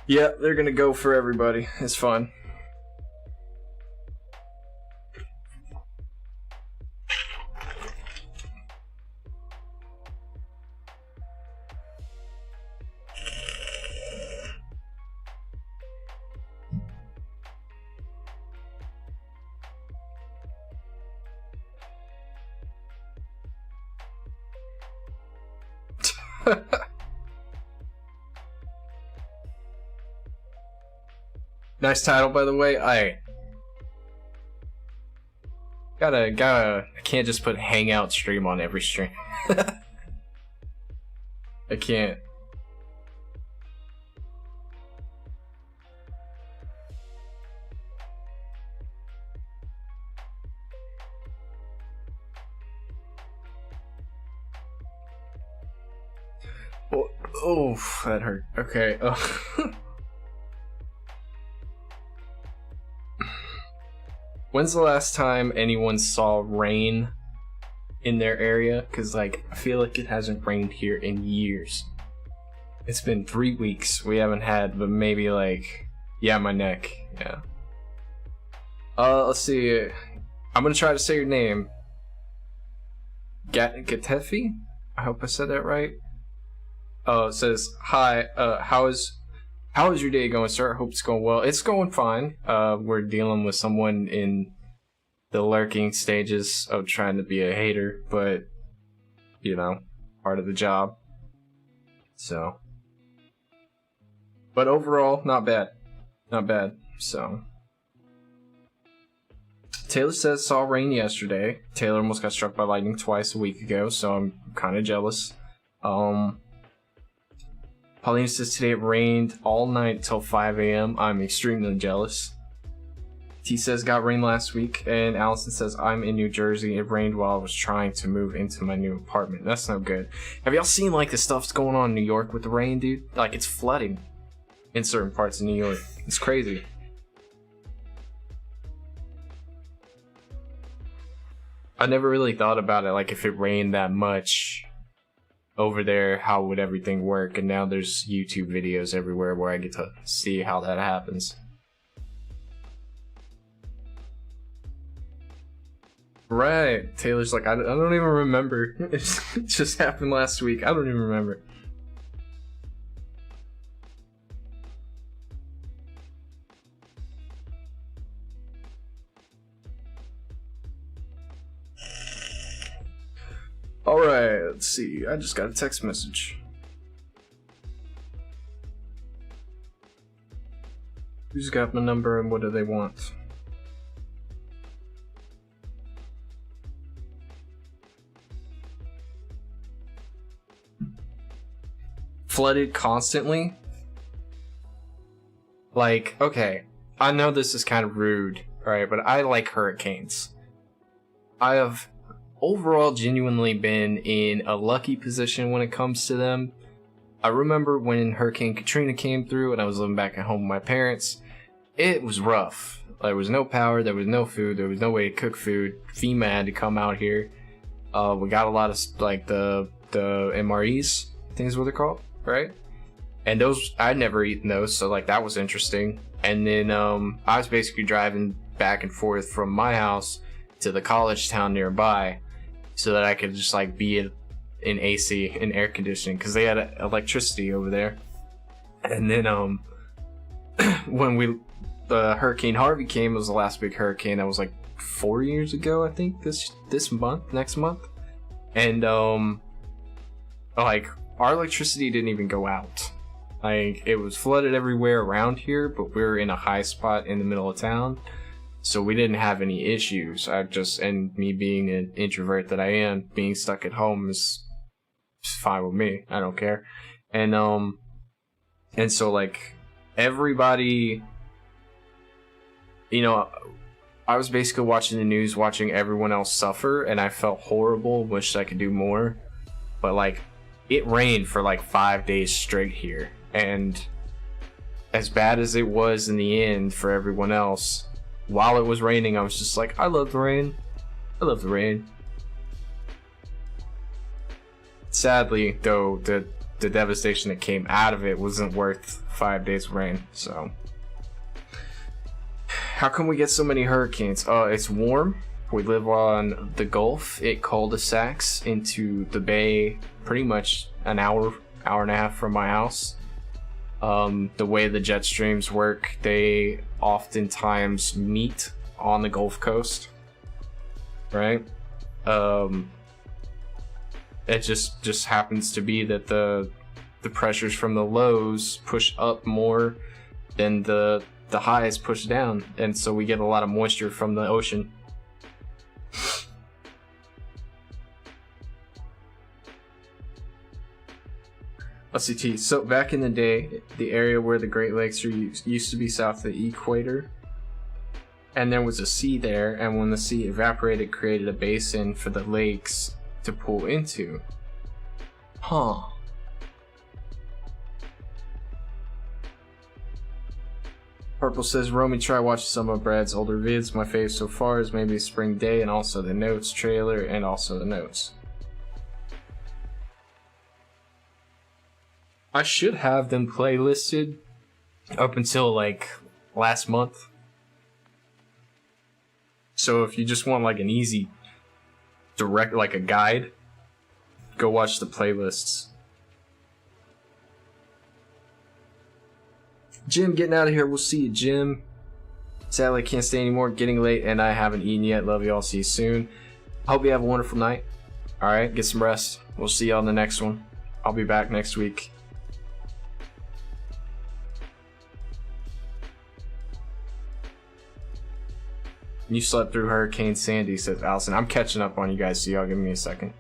Yeah, they're gonna go for everybody. It's fun. Nice title, by the way. I can't just put hangout stream on every stream. I can't. Oh, that hurt. Okay. When's the last time anyone saw rain in their area? Because, like, I feel like it hasn't rained here in years. It's been 3 weeks. We haven't had, but maybe, like, yeah, my neck. Yeah. Let's see. I'm gonna try to say your name. Gatefi? I hope I said that right. Oh, it says, hi, how is your day going, sir? I hope it's going well. It's going fine. We're dealing with someone in the lurking stages of trying to be a hater, but you know, part of the job. So, but overall, not bad. Not bad. So, Taylor says saw rain yesterday. Taylor almost got struck by lightning twice a week ago, so I'm kind of jealous. Paulina says today it rained all night till 5 a.m. I'm extremely jealous. T says got rain last week, and Allison says I'm in New Jersey. It rained while I was trying to move into my new apartment. That's no good. Have y'all seen like the stuff that's going on in New York with the rain, dude? Like it's flooding in certain parts of New York. It's crazy. I never really thought about it, like if it rained that much over there, how would everything work? And now there's YouTube videos everywhere where I get to see how that happens. Right. Taylor's like, I don't even remember. It just happened last week. I don't even remember. Alright, let's see. I just got a text message. Who's got my number and what do they want? Flooded constantly? Like, okay, I know this is kind of rude, right? But I like hurricanes. I have overall genuinely been in a lucky position when it comes to them. I remember when Hurricane Katrina came through and I was living back at home with my parents. It was rough. There was no power, there was no food, there was no way to cook food. FEMA had to come out here. We got a lot of like the MREs, I think is what they're called, right? And those, I'd never eaten those, so like that was interesting. And then I was basically driving back and forth from my house to the college town nearby so that I could just like be in AC and air conditioning because they had electricity over there. And then when Hurricane Harvey came, it was the last big hurricane. That was like 4 years ago, I think, next month. And like our electricity didn't even go out. Like it was flooded everywhere around here, but we were in a high spot in the middle of town. So we didn't have any issues. And me being an introvert that I am, being stuck at home is fine with me. I don't care. And so like everybody, you know, I was basically watching the news, watching everyone else suffer, and I felt horrible, wished I could do more. But like it rained for like 5 days straight here. And as bad as it was in the end for everyone else, while it was raining, I was just like, I love the rain. I love the rain. Sadly, though, the devastation that came out of it wasn't worth 5 days of rain, so. How come we get so many hurricanes? It's warm. We live on the Gulf. It cul-de-sacs into the bay pretty much an hour and a half from my house. The way the jet streams work, they oftentimes meet on the Gulf Coast, right? It just happens to be that the pressures from the lows push up more than the highs push down, and so we get a lot of moisture from the ocean. Let's see, T. So back in the day, the area where the Great Lakes used to be south of the equator, and there was a sea there, and when the sea evaporated, it created a basin for the lakes to pull into. Huh. Purple says, Romy, try watching some of Brad's older vids. My fave so far is maybe Spring Day and also the Notes trailer and also the Notes. I should have them playlisted up until like last month. So if you just want like an easy direct, like a guide, go watch the playlists. Jim, getting out of here. We'll see you, Jim. Sadly, I can't stay anymore. Getting late and I haven't eaten yet. Love you all. See you soon. Hope you have a wonderful night. Alright, get some rest. We'll see you on the next one. I'll be back next week. You slept through Hurricane Sandy, says Allison. I'm catching up on you guys, so y'all give me a second.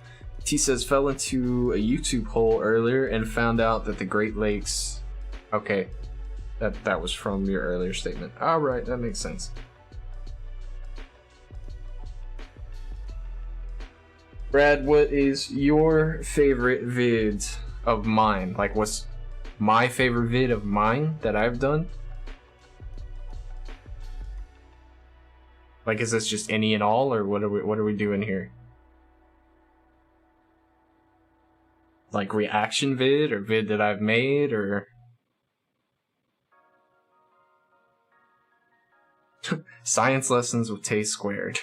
T says, fell into a YouTube hole earlier and found out that the Great Lakes... Okay, that was from your earlier statement. Alright, that makes sense. Brad, what is your favorite vid of mine? Like, what's my favorite vid of mine that I've done? Like, is this just any and all, or what are we doing here? Like reaction vid, or vid that I've made, or science lessons with Tay Squared.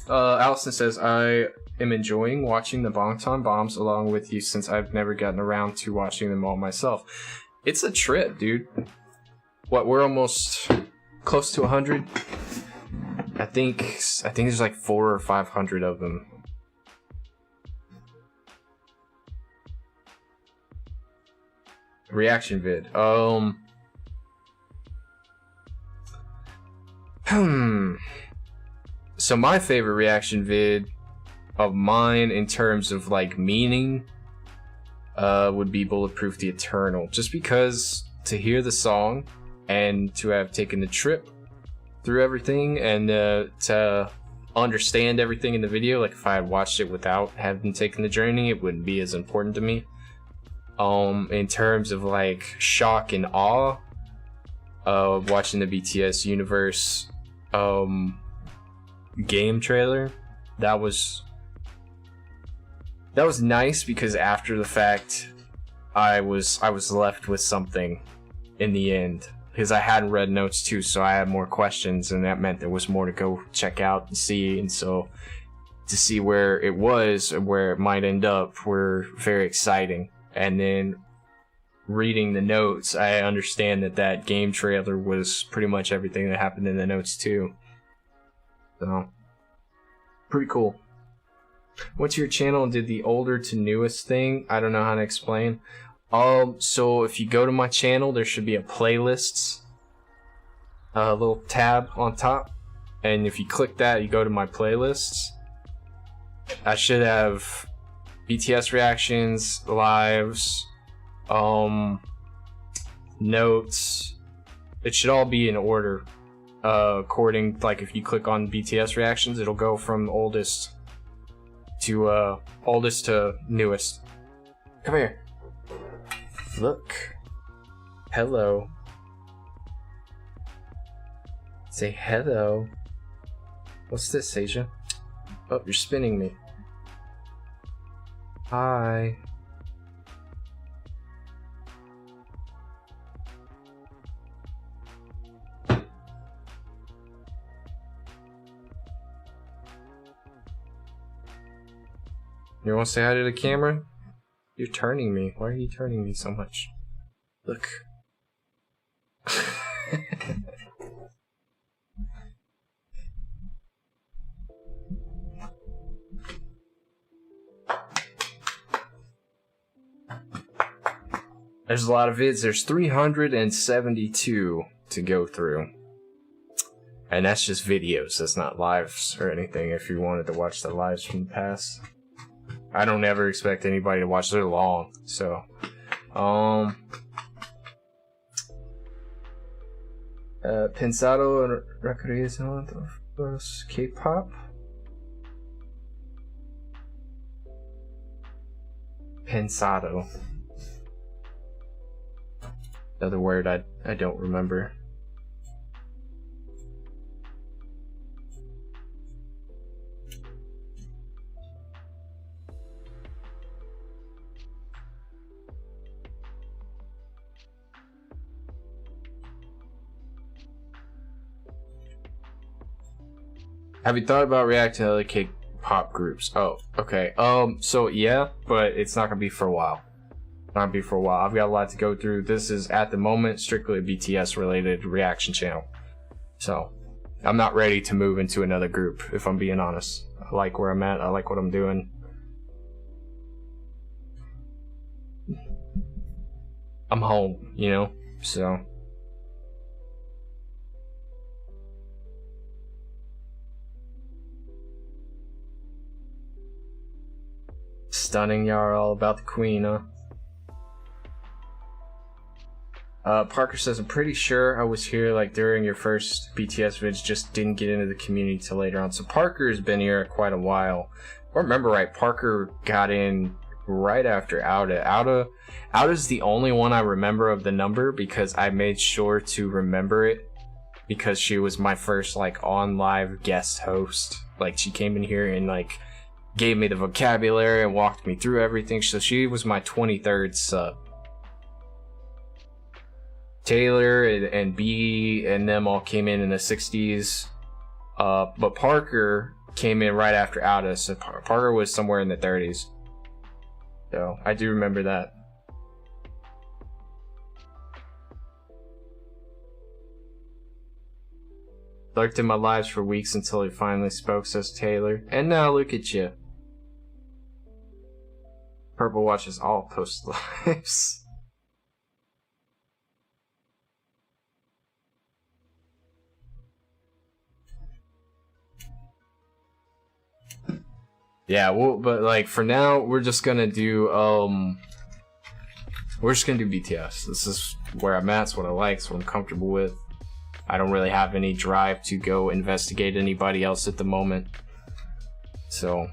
Allison says, I am enjoying watching the Bangtan Bombs along with you since I've never gotten around to watching them all myself. It's a trip, dude. What, we're almost close to 100? I think there's like 400 or 500 of them. Reaction vid. So my favorite reaction vid of mine in terms of like meaning would be Bulletproof the Eternal. Just because to hear the song and to have taken the trip through everything and to understand everything in the video, like if I had watched it without having taken the journey, it wouldn't be as important to me. In terms of like shock and awe of watching the BTS Universe game trailer, that was nice because after the fact I was left with something in the end, because I hadn't read notes too, so I had more questions, and that meant there was more to go check out and see. And so to see where it was and where it might end up were very exciting. And then reading the notes, I understand that game trailer was pretty much everything that happened in the notes too. So pretty cool. Went to your channel and did the older to newest thing. I don't know how to explain. So if you go to my channel, there should be a playlists little tab on top, and if you click that, you go to my playlists. I should have BTS reactions, lives, notes. It should all be in order according, like if you click on BTS reactions, it'll go from oldest to newest. Come here. Look. Hello. Say hello. What's this, Asia? Oh, you're spinning me. Hi. You want to say hi to the camera? You're turning me. Why are you turning me so much? Look. There's a lot of vids. There's 372 to go through. And that's just videos. That's not lives or anything if you wanted to watch the lives from the past. I don't ever expect anybody to watch. They're long. So, pensado en recreación de los K-pop. Pensado. Another word I don't remember. Have you thought about reacting to other K-pop groups? Oh, okay. So yeah, but it's not gonna be for a while. Not gonna be for a while. I've got a lot to go through. This is at the moment strictly a BTS related reaction channel. So I'm not ready to move into another group, if I'm being honest. I like where I'm at. I like what I'm doing. I'm home, you know? So... Stunning, y'all are all about the queen, huh? Parker says, I'm pretty sure I was here like during your first BTS vids, just didn't get into the community till later on. So Parker's been here quite a while. If I remember right, Parker got in right after Outa. Outa's the only one I remember of the number because I made sure to remember it because she was my first like on live guest host. Like she came in here and like gave me the vocabulary and walked me through everything. So she was my 23rd sub. Taylor and B and them all came in the 60s. But Parker came in right after Outa. So Parker was somewhere in the 30s. So I do remember that. Lurked in my lives for weeks until he finally spoke, says Taylor. And now look at you. Purple watches all post lives. Yeah, well, but like for now, we're just gonna do BTS. This is where I'm at. It's what I like. It's what I'm comfortable with. I don't really have any drive to go investigate anybody else at the moment. So.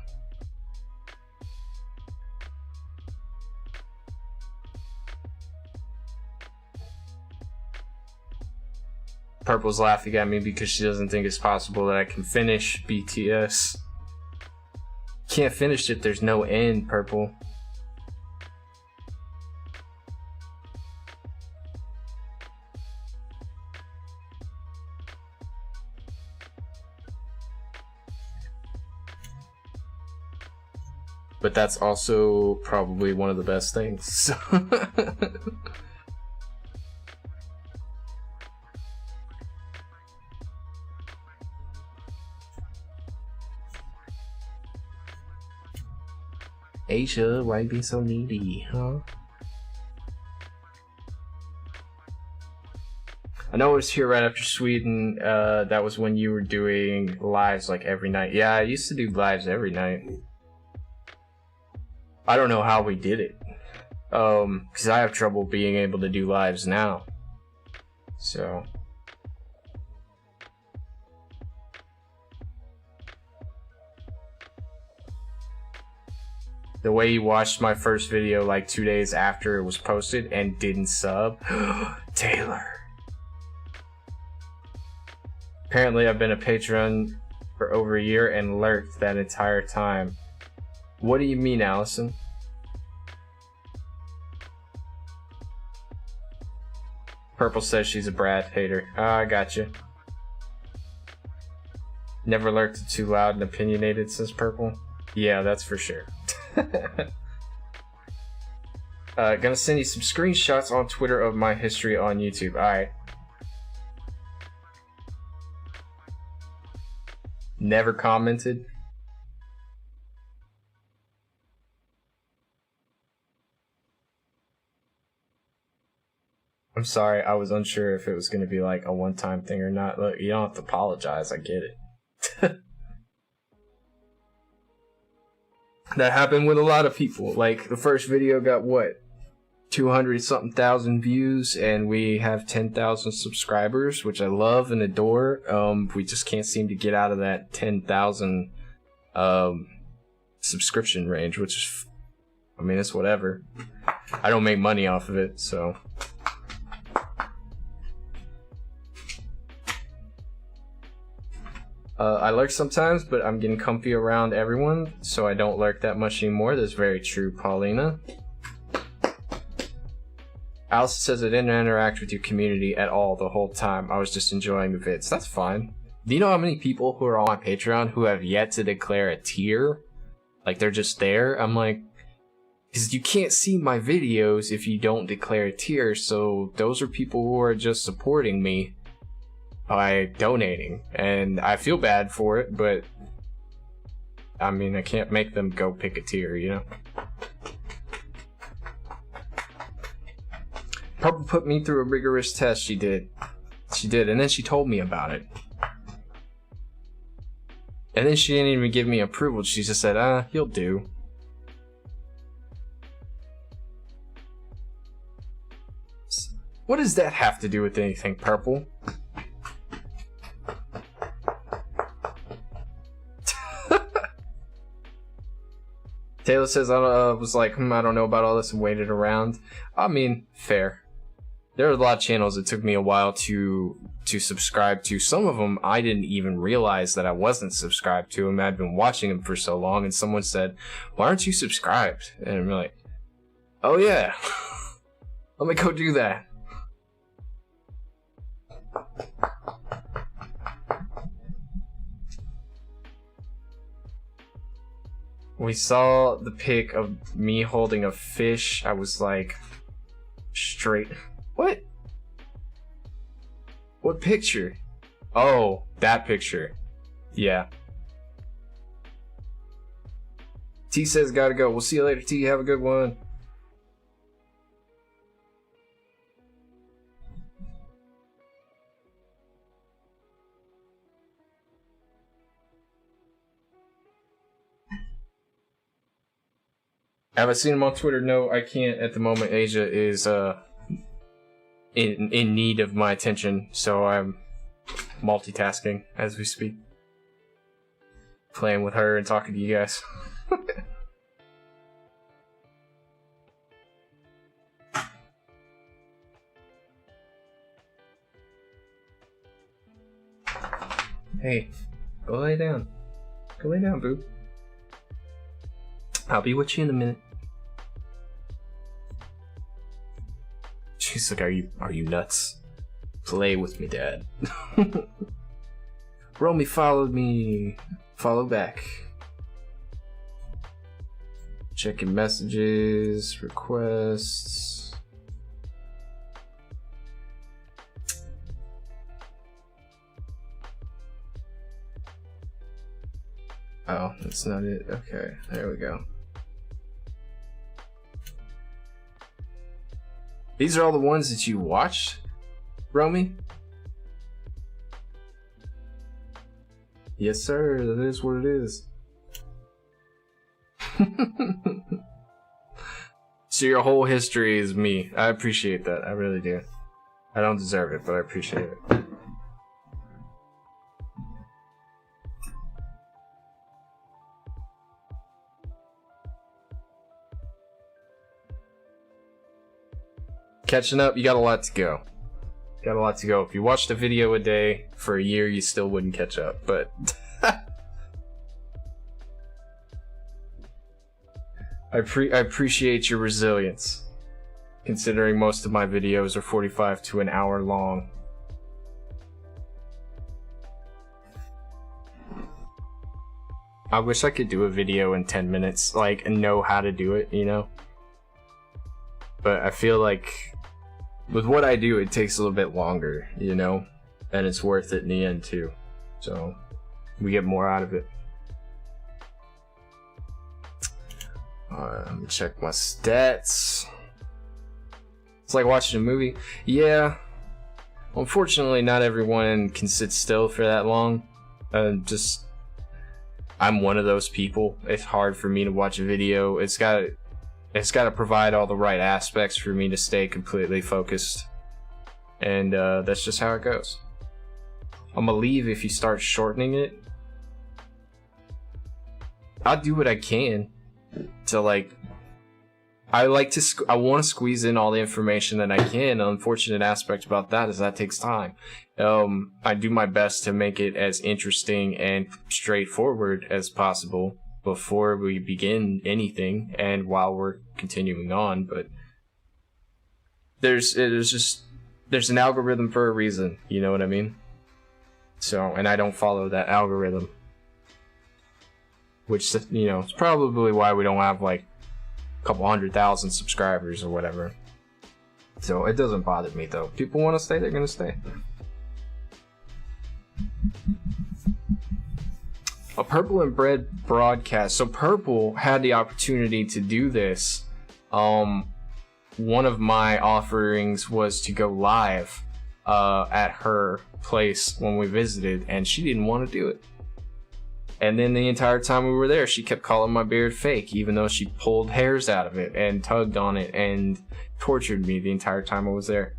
Purple's laughing at me because she doesn't think it's possible that I can finish BTS. Can't finish it, there's no end, Purple. But that's also probably one of the best things. So Asia, why you being so needy, huh? I know it was here right after Sweden. That was when you were doing lives like every night. Yeah, I used to do lives every night. I don't know how we did it. Because I have trouble being able to do lives now. So... The way you watched my first video like 2 days after it was posted and didn't sub. Taylor. Apparently I've been a patron for over a year and lurked that entire time. What do you mean, Allison? Purple says she's a Brad hater. I gotcha. Never lurked too loud and opinionated, says Purple. Yeah, that's for sure. Gonna send you some screenshots on Twitter of my history on YouTube. Alright. Never commented. I'm sorry, I was unsure if it was gonna be like a one-time thing or not. Look, you don't have to apologize, I get it. That happened with a lot of people. Like, the first video got, what, 200-something thousand views, and we have 10,000 subscribers, which I love and adore. We just can't seem to get out of that 10,000 subscription range, which is, I mean, it's whatever. I don't make money off of it, so... I lurk sometimes, but I'm getting comfy around everyone, so I don't lurk that much anymore. That's very true, Paulina. Alice says I didn't interact with your community at all the whole time. I was just enjoying the vids. That's fine. Do you know how many people who are on my Patreon who have yet to declare a tier? Like, they're just there? I'm like... Because you can't see my videos if you don't declare a tier, so those are people who are just supporting me. by donating, and I feel bad for it, but I mean, I can't make them go pick a tier, you know? Purple put me through a rigorous test. She did, and then she told me about it. And then she didn't even give me approval. She just said, you'll do. What does that have to do with anything, Purple? Taylor says, I was like, I don't know about all this and waited around. I mean, fair. There are a lot of channels it took me a while to subscribe to. Some of them I didn't even realize that I wasn't subscribed to them. I'd been watching them for so long, and someone said, why aren't you subscribed? And I'm like, oh yeah, let me go do that. We saw the pic of me holding a fish. I was like, straight. What? What picture? Oh, that picture. Yeah. T says gotta go. We'll see you later, T. Have a good one. Have I seen him on Twitter? No, I can't at the moment. Asia is in need of my attention, so I'm multitasking as we speak. Playing with her and talking to you guys. Hey, go lay down. Go lay down, boo. I'll be with you in a minute. She's like, are you nuts? Play with me, Dad. Romy followed me. Follow back. Checking messages, requests. Oh, that's not it. Okay, there we go. These are all the ones that you watched, Romy? Yes, sir. That is what it is. So your whole history is me. I appreciate that. I really do. I don't deserve it, but I appreciate it. Catching up, you got a lot to go. Got a lot to go. If you watched a video a day for a year, you still wouldn't catch up, but... I appreciate your resilience, considering most of my videos are 45 to an hour long. I wish I could do a video in 10 minutes, like, and know how to do it, you know? But I feel like with what I do, it takes a little bit longer, you know? And it's worth it in the end, too. So, we get more out of it. Let me check my stats. It's like watching a movie. Yeah. Unfortunately, not everyone can sit still for that long. I'm one of those people. It's hard for me to watch a video. It's got to provide all the right aspects for me to stay completely focused. And that's just how it goes. I'm gonna leave if you start shortening it. I'll do what I can to, like, I want to squeeze in all the information that I can. The unfortunate aspect about that is that takes time. I do my best to make it as interesting and straightforward as possible before we begin anything and while we're continuing on, but there's an algorithm for a reason, you know what I mean? So, and I don't follow that algorithm, which, you know, is probably why we don't have like a couple 100,000 subscribers or whatever. So it doesn't bother me though. People want to stay, they're gonna stay. A Purple and Bread broadcast. So Purple had the opportunity to do this. One of my offerings was to go live at her place when we visited, and she didn't want to do it. And then the entire time we were there, she kept calling my beard fake, even though she pulled hairs out of it and tugged on it and tortured me the entire time I was there.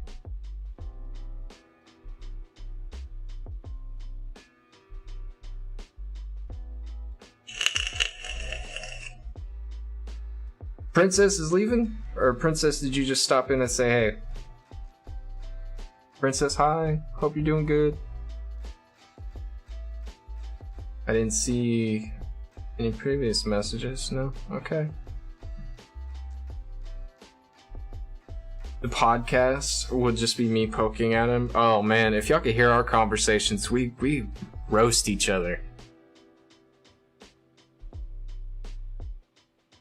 Princess is leaving? Or Princess, did you just stop in and say, hey? Princess, hi. Hope you're doing good. I didn't see any previous messages. No? Okay. The podcast would just be me poking at him. Oh man, if y'all could hear our conversations, we roast each other.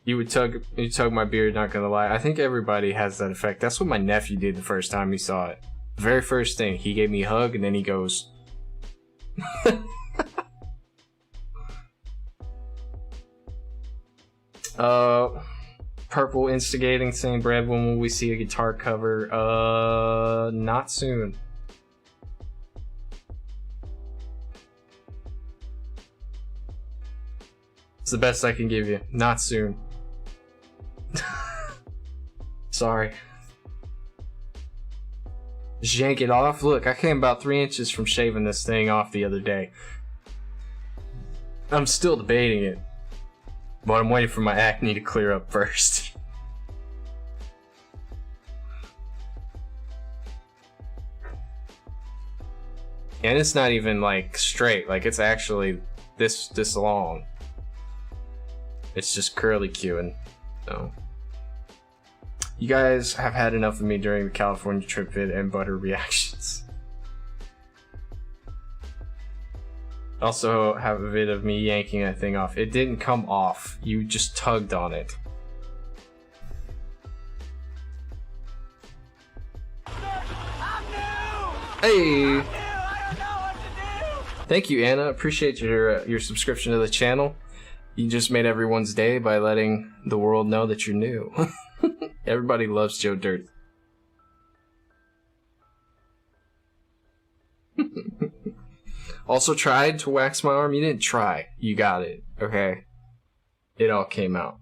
You tug my beard, not gonna lie. I think everybody has that effect. That's what my nephew did the first time he saw it. The very first thing, he gave me a hug and then he goes... Purple instigating, saying, Brad, when will we see a guitar cover? Not soon. It's the best I can give you. Not soon. Sorry. Just yank it off. Look, I came about 3 inches from shaving this thing off the other day. I'm still debating it, but I'm waiting for my acne to clear up first. And it's not even like straight, like it's actually this long. It's just curly queuing. So you guys have had enough of me during the California trip vid and butter reactions. Also have a vid of me yanking that thing off. It didn't come off. You just tugged on it. Hey! Thank you, Anna. Appreciate your subscription to the channel. You just made everyone's day by letting the world know that you're new. Everybody loves Joe Dirt. Also tried to wax my arm. You didn't try. You got it. Okay? It all came out.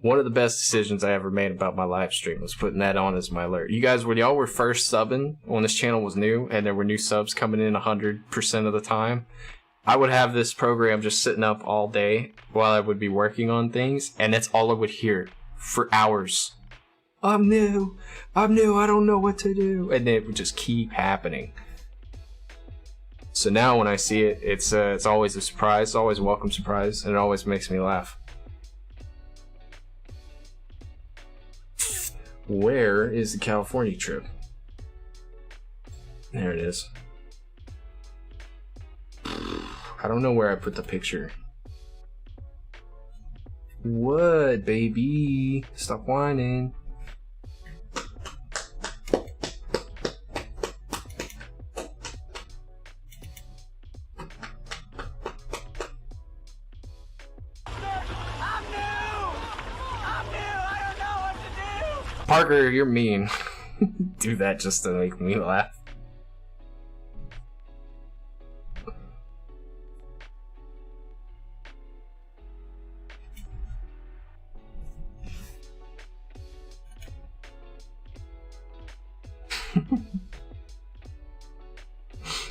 One of the best decisions I ever made about my live stream was putting that on as my alert. You guys, when y'all were first subbing, when this channel was new, and there were new subs coming in 100% of the time, I would have this program just sitting up all day while I would be working on things, and that's all I would hear for hours. I'm new, I don't know what to do. And it would just keep happening. So now when I see it, it's always a surprise, it's always a welcome surprise, and it always makes me laugh. Where is the California trip? There it is. I don't know where I put the picture. What, baby? Stop whining. Parker, you're mean. Do that just to make me laugh.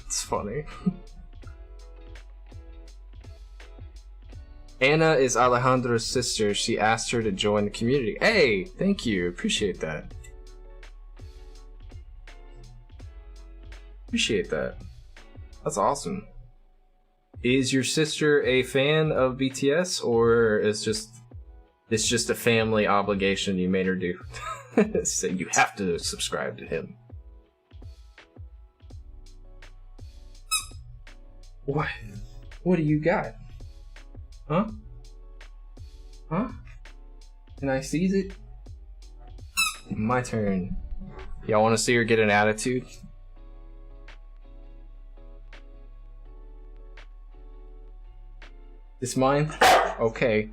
It's funny. Anna is Alejandro's sister. She asked her to join the community. Hey, thank you. Appreciate that. Appreciate that. That's awesome. Is your sister a fan of BTS, or is it's just a family obligation you made her do? So you have to subscribe to him. What? What do you got? Huh? Huh? Can I seize it? My turn. Y'all want to see her get an attitude? It's mine? Okay.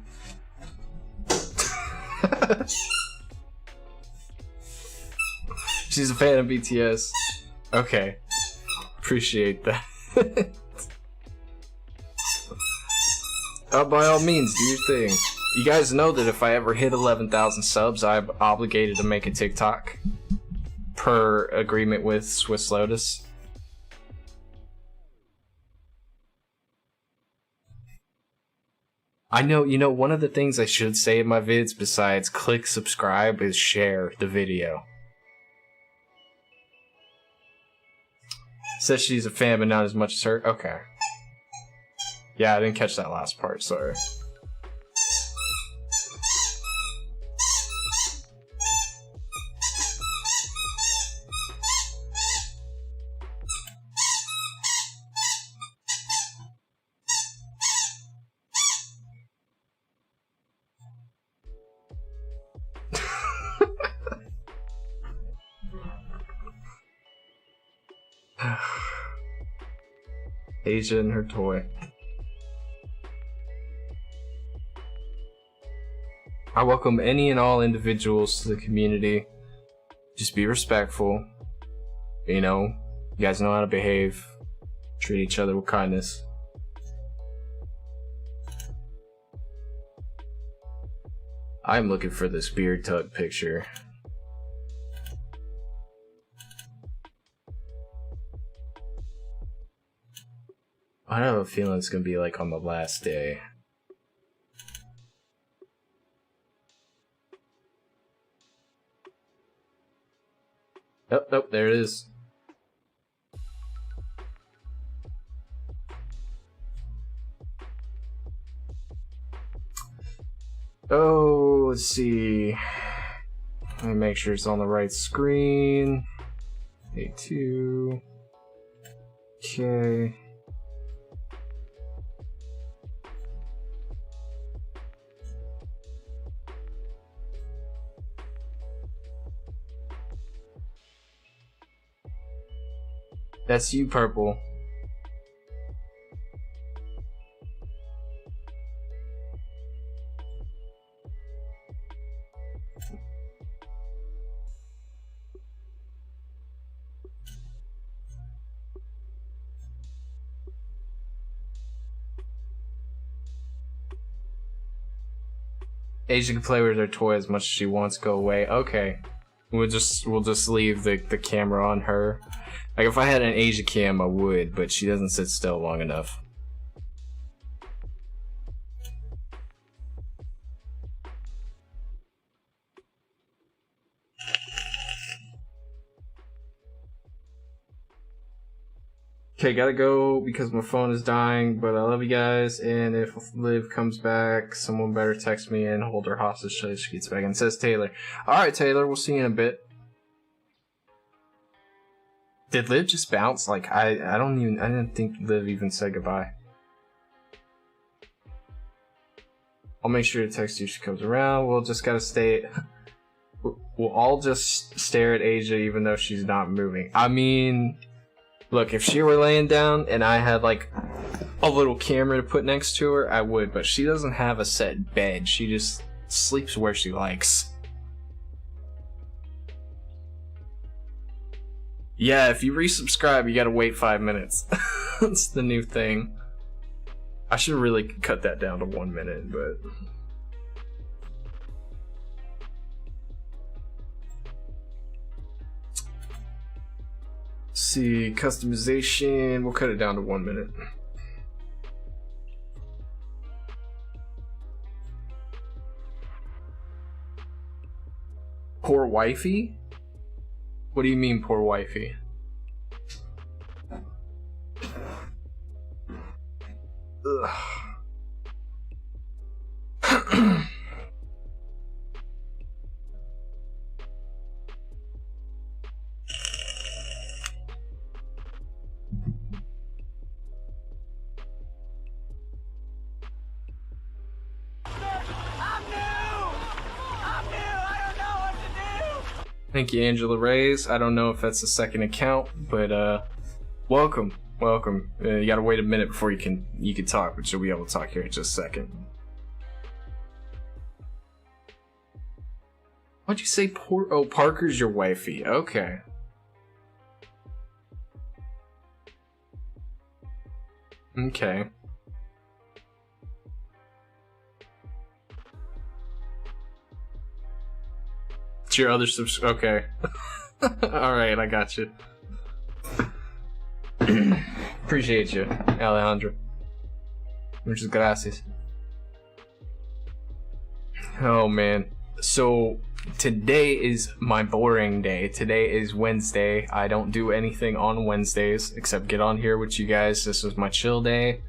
She's a fan of BTS. Okay. Appreciate that. By all means, do your thing. You guys know that if I ever hit 11,000 subs, I'm obligated to make a TikTok. Per agreement with Swiss Lotus. I know, you know, one of the things I should say in my vids besides click subscribe is share the video. Says she's a fan, but not as much as her. Okay. Yeah, I didn't catch that last part, sorry. Asia and her toy. I welcome any and all individuals to the community. Just be respectful. You know, you guys know how to behave. Treat each other with kindness. I'm looking for this beard tug picture. I have a feeling it's gonna be like on the last day. Oh, nope, there it is. Oh, let's see. Let me make sure it's on the right screen. A2. Okay. That's you, Purple. Asia can play with her toy as much as she wants. Go away. Okay. We'll just leave the camera on her. Like, if I had an Asia cam, I would, but she doesn't sit still long enough. Okay, gotta go because my phone is dying, but I love you guys, and if Liv comes back, someone better text me and hold her hostage till she gets back. And says Taylor. Alright, Taylor, we'll see you in a bit. Did Liv just bounce? Like, I didn't think Liv even said goodbye. I'll make sure to text you if she comes around. We'll just gotta stay. We'll all just stare at Asia even though she's not moving. I mean, look, if she were laying down and I had like a little camera to put next to her, I would, but she doesn't have a set bed. She just sleeps where she likes. Yeah, if you resubscribe, you gotta wait 5 minutes. That's the new thing. I should really cut that down to 1 minute, but... Let's see, customization, we'll cut it down to 1 minute. Poor wifey? What do you mean, poor wifey? Ugh. Thank you, Angela Reyes. I don't know if that's a second account, but welcome. You gotta wait a minute before you can talk, but you'll be able to talk here in just a second. What'd you say? Oh, Parker's your wifey. Okay. Okay. It's your other okay. Alright, I got you. Appreciate you, Alejandro. Muchas gracias. Oh man. So today is my boring day. Today is Wednesday. I don't do anything on Wednesdays except get on here with you guys. This was my chill day.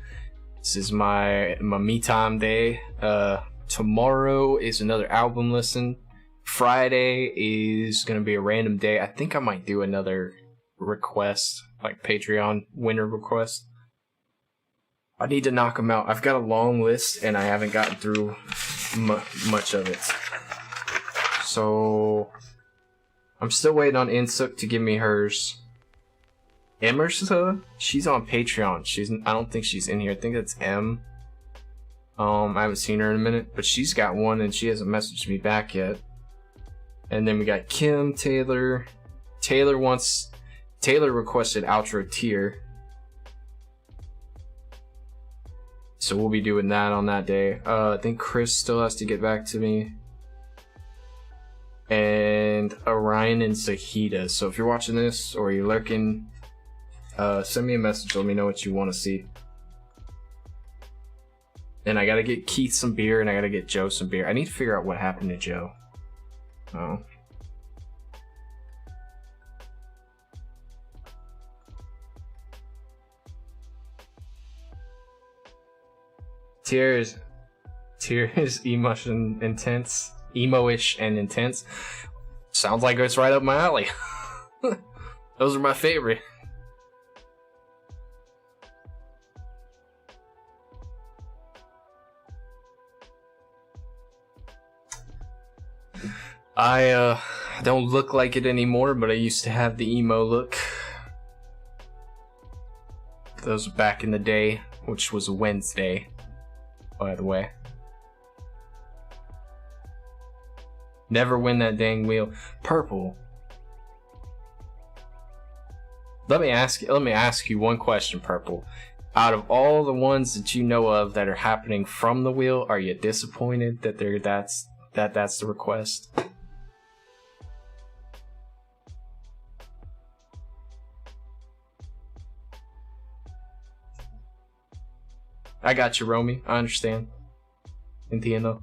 This is my me time day. Tomorrow is another album listen. Friday is gonna be a random day. I think I might do another request, like Patreon winner request. I need to knock them out. I've got a long list and I haven't gotten through much of it. So I'm still waiting on Insuk to give me hers. Emersa, she's on Patreon. I don't think she's in here. I think that's M. I haven't seen her in a minute, but she's got one and she hasn't messaged me back yet. And then we got Kim, Taylor. Taylor requested outro tier. So we'll be doing that on that day. I think Chris still has to get back to me. And Orion and Sahida. So if you're watching this or you're lurking, send me a message. Let me know what you want to see. And I gotta get Keith some beer and I gotta get Joe some beer. I need to figure out what happened to Joe. Oh. Tears emo-ish and intense. Sounds like it's right up my alley. Those are my favorite. I don't look like it anymore, but I used to have the emo look. Those were back in the day, which was a Wednesday, by the way. Never win that dang wheel. Purple. Let me ask you one question, Purple. Out of all the ones that you know of that are happening from the wheel, are you disappointed that that's the request? I got you, Romy. I understand. Entiendo.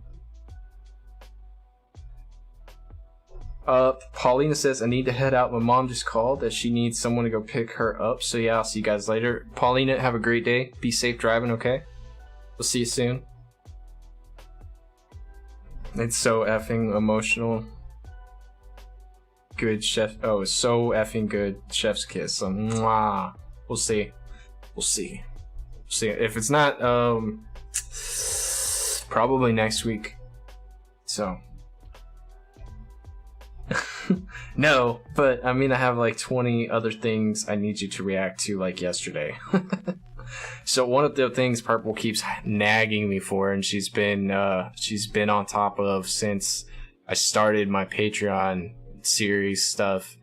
Paulina says, I need to head out. My mom just called that she needs someone to go pick her up. So yeah, I'll see you guys later. Paulina, have a great day. Be safe driving, okay? We'll see you soon. It's so effing emotional. Good chef. Oh, it's so effing good. Chef's kiss. So, mwah. We'll see. We'll see. See, if it's not, probably next week. So. No, but I mean, I have like 20 other things I need you to react to, like yesterday. So one of the things Purple keeps nagging me for, and she's been on top of since I started my Patreon series stuff.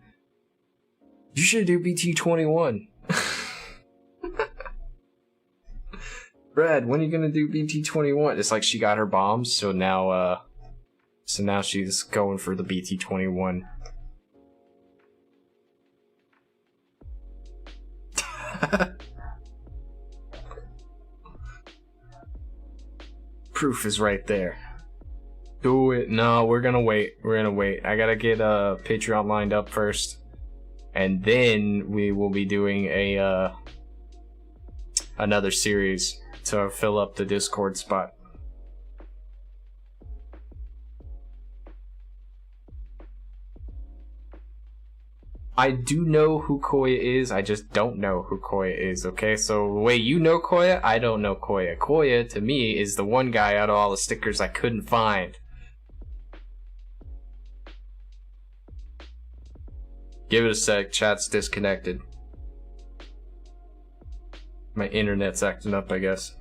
You should do BT21. Brad, when are you gonna do BT21? It's like she got her bombs, so now she's going for the BT21. Proof is right there. Do it. No, we're gonna wait. I gotta get Patreon lined up first, and then we will be doing a another series to fill up the Discord spot. I do know who Koya is, I just don't know who Koya is, okay? So the way you know Koya, I don't know Koya. Koya, to me, is the one guy out of all the stickers I couldn't find. Give it a sec. Chat's disconnected. My internet's acting up, I guess.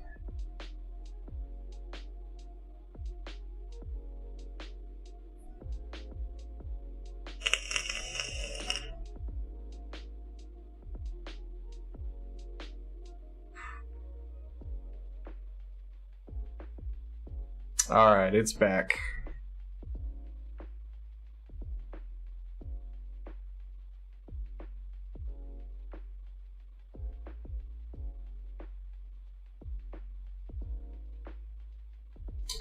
Alright, it's back.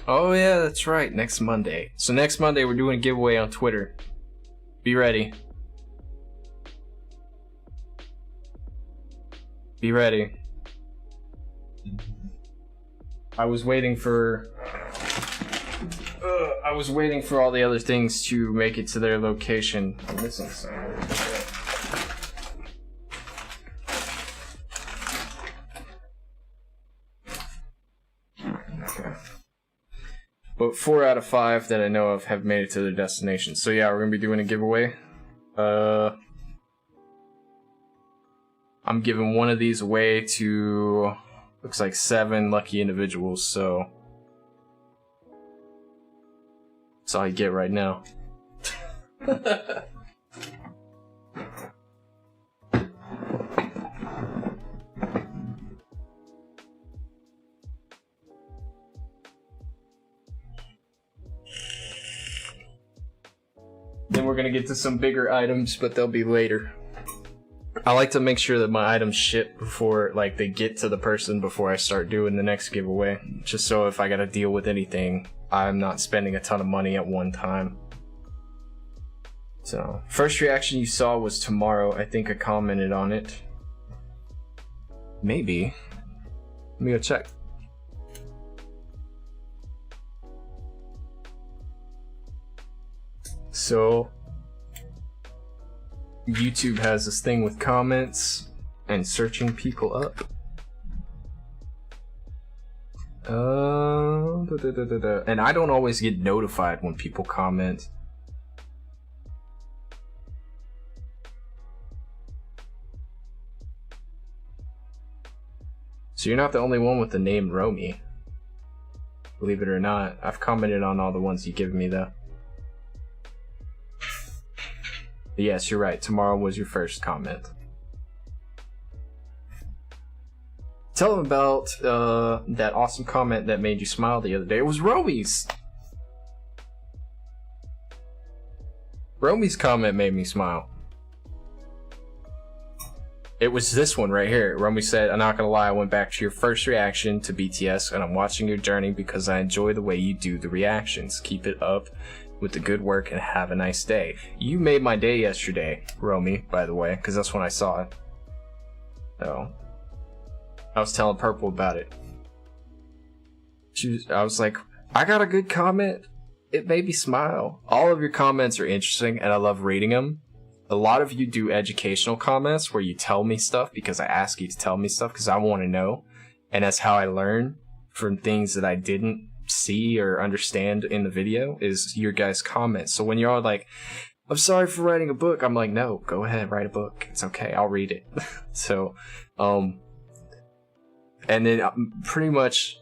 Oh yeah, that's right, next Monday. So next Monday we're doing a giveaway on Twitter. Be ready. Be ready. I was waiting for all the other things to make it to their location. I'm missing something. Okay. But 4 out of 5 that I know of have made it to their destination. So yeah, we're gonna be doing a giveaway. I'm giving one of these away to, looks like 7 lucky individuals, so that's all I get right now. Then we're gonna get to some bigger items, but they'll be later. I like to make sure that my items ship before, like, they get to the person before I start doing the next giveaway. Just so if I gotta deal with anything, I'm not spending a ton of money at one time. So, first reaction you saw was tomorrow. I think I commented on it. Maybe. Let me go check. So, YouTube has this thing with comments and searching people up. And I don't always get notified when people comment. So you're not the only one with the name Romy. Believe it or not, I've commented on all the ones you've given me though. But yes, you're right. Tomorrow was your first comment. Tell them about that awesome comment that made you smile the other day. It was Romy's. Romy's comment made me smile. It was this one right here. Romy said, "I'm not gonna lie, I went back to your first reaction to BTS and I'm watching your journey because I enjoy the way you do the reactions. Keep it up with the good work and have a nice day." You made my day yesterday, Romy, by the way, because that's when I saw it. So, I was telling Purple about it. I was like, I got a good comment. It made me smile. All of your comments are interesting and I love reading them. A lot of you do educational comments where you tell me stuff because I ask you to tell me stuff because I want to know. And that's how I learn from things that I didn't see or understand in the video, is your guys' comments. So when you're all like, "I'm sorry for writing a book," I'm like, no, go ahead, write a book. It's okay, I'll read it. So, and then pretty much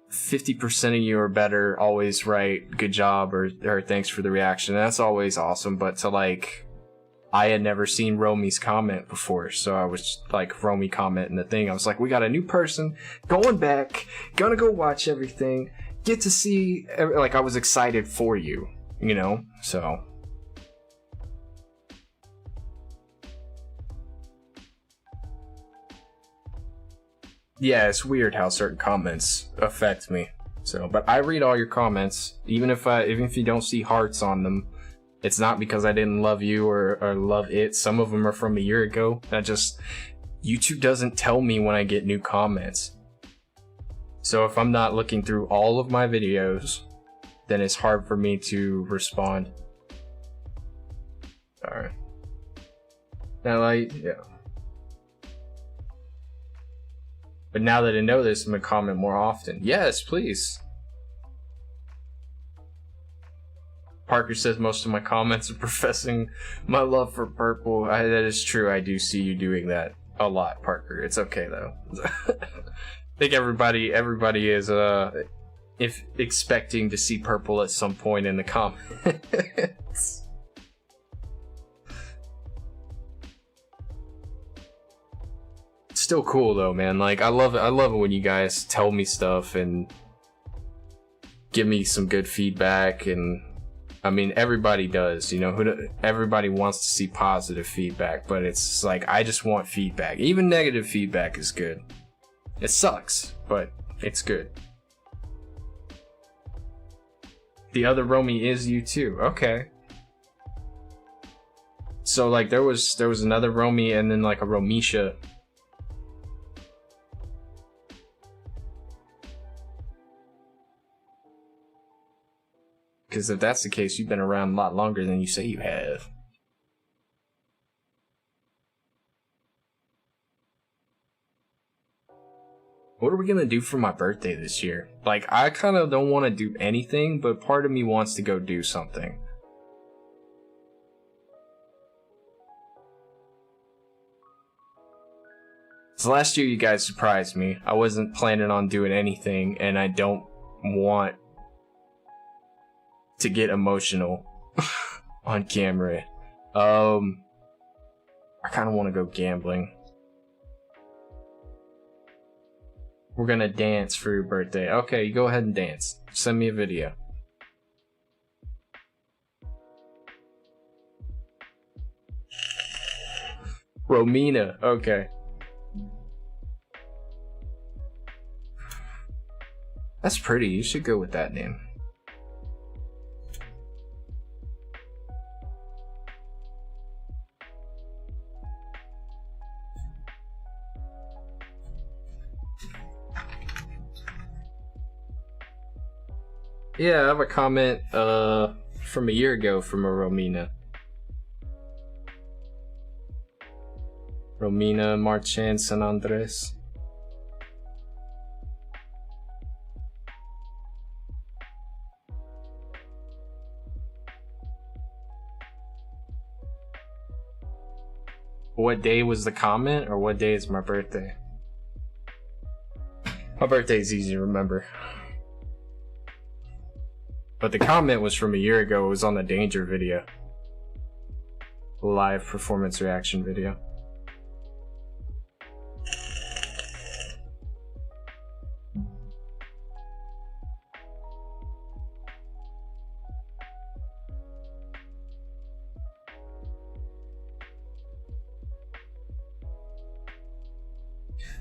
50% of you or better always write "good job" or "thanks for the reaction." And that's always awesome. But to like, I had never seen Romy's comment before, so I was like, Romy comment in the thing. I was like, we got a new person going back, gonna go watch everything, get to see, like, I was excited for you, you know? So, yeah, it's weird how certain comments affect me. So, but I read all your comments, even if you don't see hearts on them. It's not because I didn't love you or love it. Some of them are from a year ago. YouTube doesn't tell me when I get new comments. So if I'm not looking through all of my videos, then it's hard for me to respond. Alright. Now, yeah. But now that I know this, I'm gonna comment more often. Yes, please. Parker says most of my comments are professing my love for purple. That is true. I do see you doing that a lot, Parker. It's okay though. I think everybody is if expecting to see purple at some point in the comments. It's still cool though, man. Like I love it when you guys tell me stuff and give me some good feedback. And I mean, everybody does, you know, everybody wants to see positive feedback, but it's like, I just want feedback. Even negative feedback is good. It sucks, but it's good. The other Romy is you too. Okay. So like there was another Romy and then like a Romisha. Because if that's the case, you've been around a lot longer than you say you have. What are we gonna do for my birthday this year? Like, I kind of don't want to do anything, but part of me wants to go do something. So last year you guys surprised me. I wasn't planning on doing anything, and I don't want to get emotional on camera. I kind of want to go gambling. We're gonna dance for your birthday. Okay, you go ahead and dance. Send me a video. Romina, okay. That's pretty. You should go with that name. Yeah, I have a comment from a year ago from a Romina. Romina Marchand San Andres. What day was the comment, or what day is my birthday? My birthday is easy to remember. But the comment was from a year ago. It was on the Danger video. Live performance reaction video.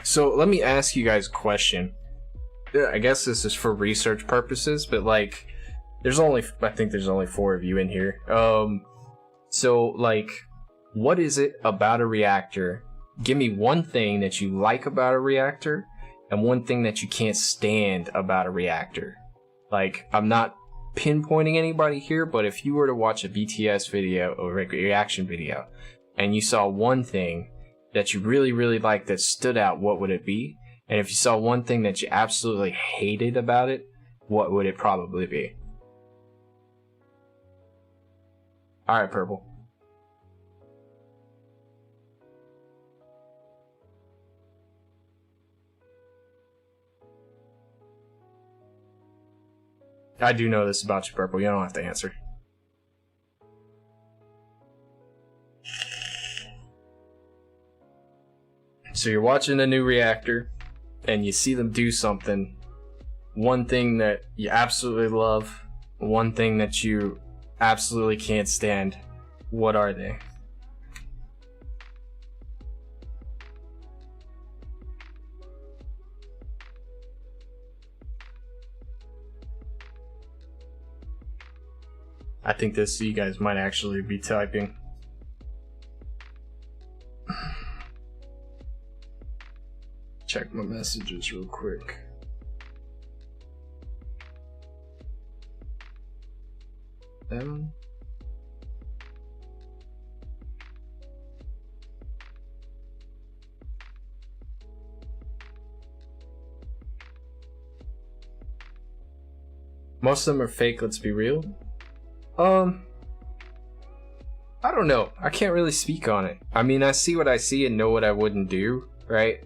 So let me ask you guys a question. I guess this is for research purposes, but like, I think there's only 4 of you in here. So like, what is it about a reactor? Give me one thing that you like about a reactor and one thing that you can't stand about a reactor. Like, I'm not pinpointing anybody here, but if you were to watch a BTS video or a reaction video and you saw one thing that you really, really liked that stood out, what would it be? And if you saw one thing that you absolutely hated about it, what would it probably be? Alright, Purple. I do know this about you, Purple. You don't have to answer. So you're watching a new reactor, and you see them do something. One thing that you absolutely love, one thing that you absolutely can't stand. What are they? I think this, you guys might actually be typing. Check my messages real quick. Evan? Most of them are fake, let's be real. I don't know. I can't really speak on it. I mean, I see what I see and know what I wouldn't do, right?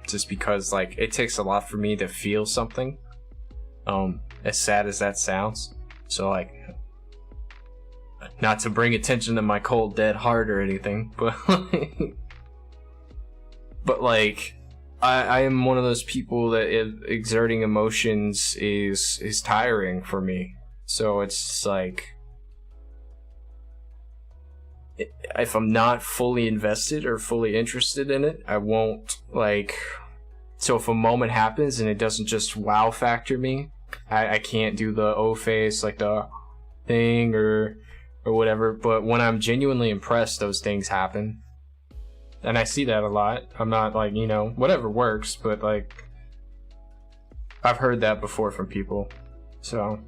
Just because, like, it takes a lot for me to feel something. As sad as that sounds. So, like, not to bring attention to my cold, dead heart or anything, but, like, I am one of those people that exerting emotions is tiring for me. So it's like, if I'm not fully invested or fully interested in it, I won't, like, so if a moment happens and it doesn't just wow factor me, I can't do the O face, like the thing or whatever, but when I'm genuinely impressed, those things happen. And I see that a lot. I'm not like, you know, whatever works, but like, I've heard that before from people. So,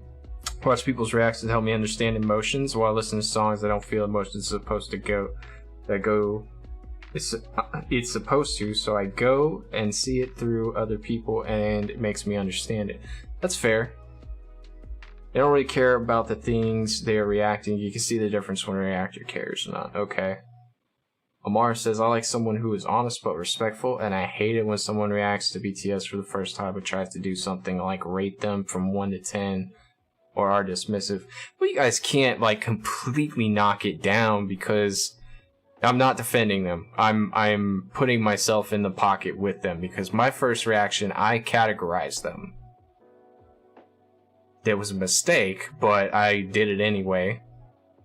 watch people's reactions to help me understand emotions while listening to songs I don't feel emotions supposed to go. It's supposed to, so I go and see it through other people and it makes me understand it. That's fair. They don't really care about the things they are reacting. You can see the difference when a reactor cares or not. Okay. Amar says, I like someone who is honest but respectful, and I hate it when someone reacts to BTS for the first time but tries to do something like rate them from 1 to 10 or are dismissive. Well, you guys can't, like, completely knock it down because I'm not defending them. I'm putting myself in the pocket with them because my first reaction, I categorized them. It was a mistake, but I did it anyway,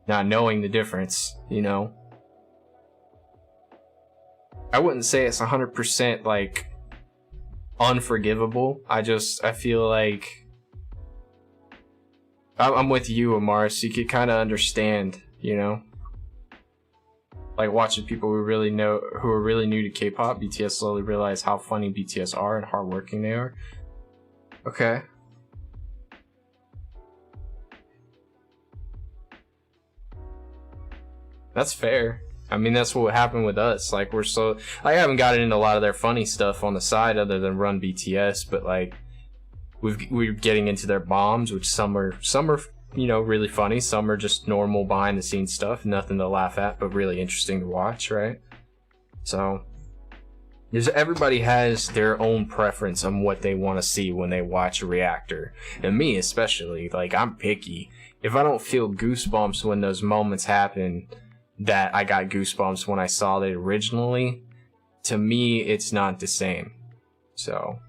not knowing the difference, you know? I wouldn't say it's 100% like unforgivable. I feel like I'm with you, Amar, so you could kind of understand, you know? Like watching people who are really new to K-pop, BTS slowly realize how funny BTS are and hardworking they are. Okay. That's fair. I mean, that's what happened with us. Like, I haven't gotten into a lot of their funny stuff on the side other than Run BTS, but like, we're getting into their bombs, which some are, you know, really funny. Some are just normal behind the scenes stuff, nothing to laugh at, but really interesting to watch, right? So, everybody has their own preference on what they want to see when they watch a reactor. And me especially, like, I'm picky. If I don't feel goosebumps when those moments happen, that I got goosebumps when I saw it originally, to me, it's not the same. So,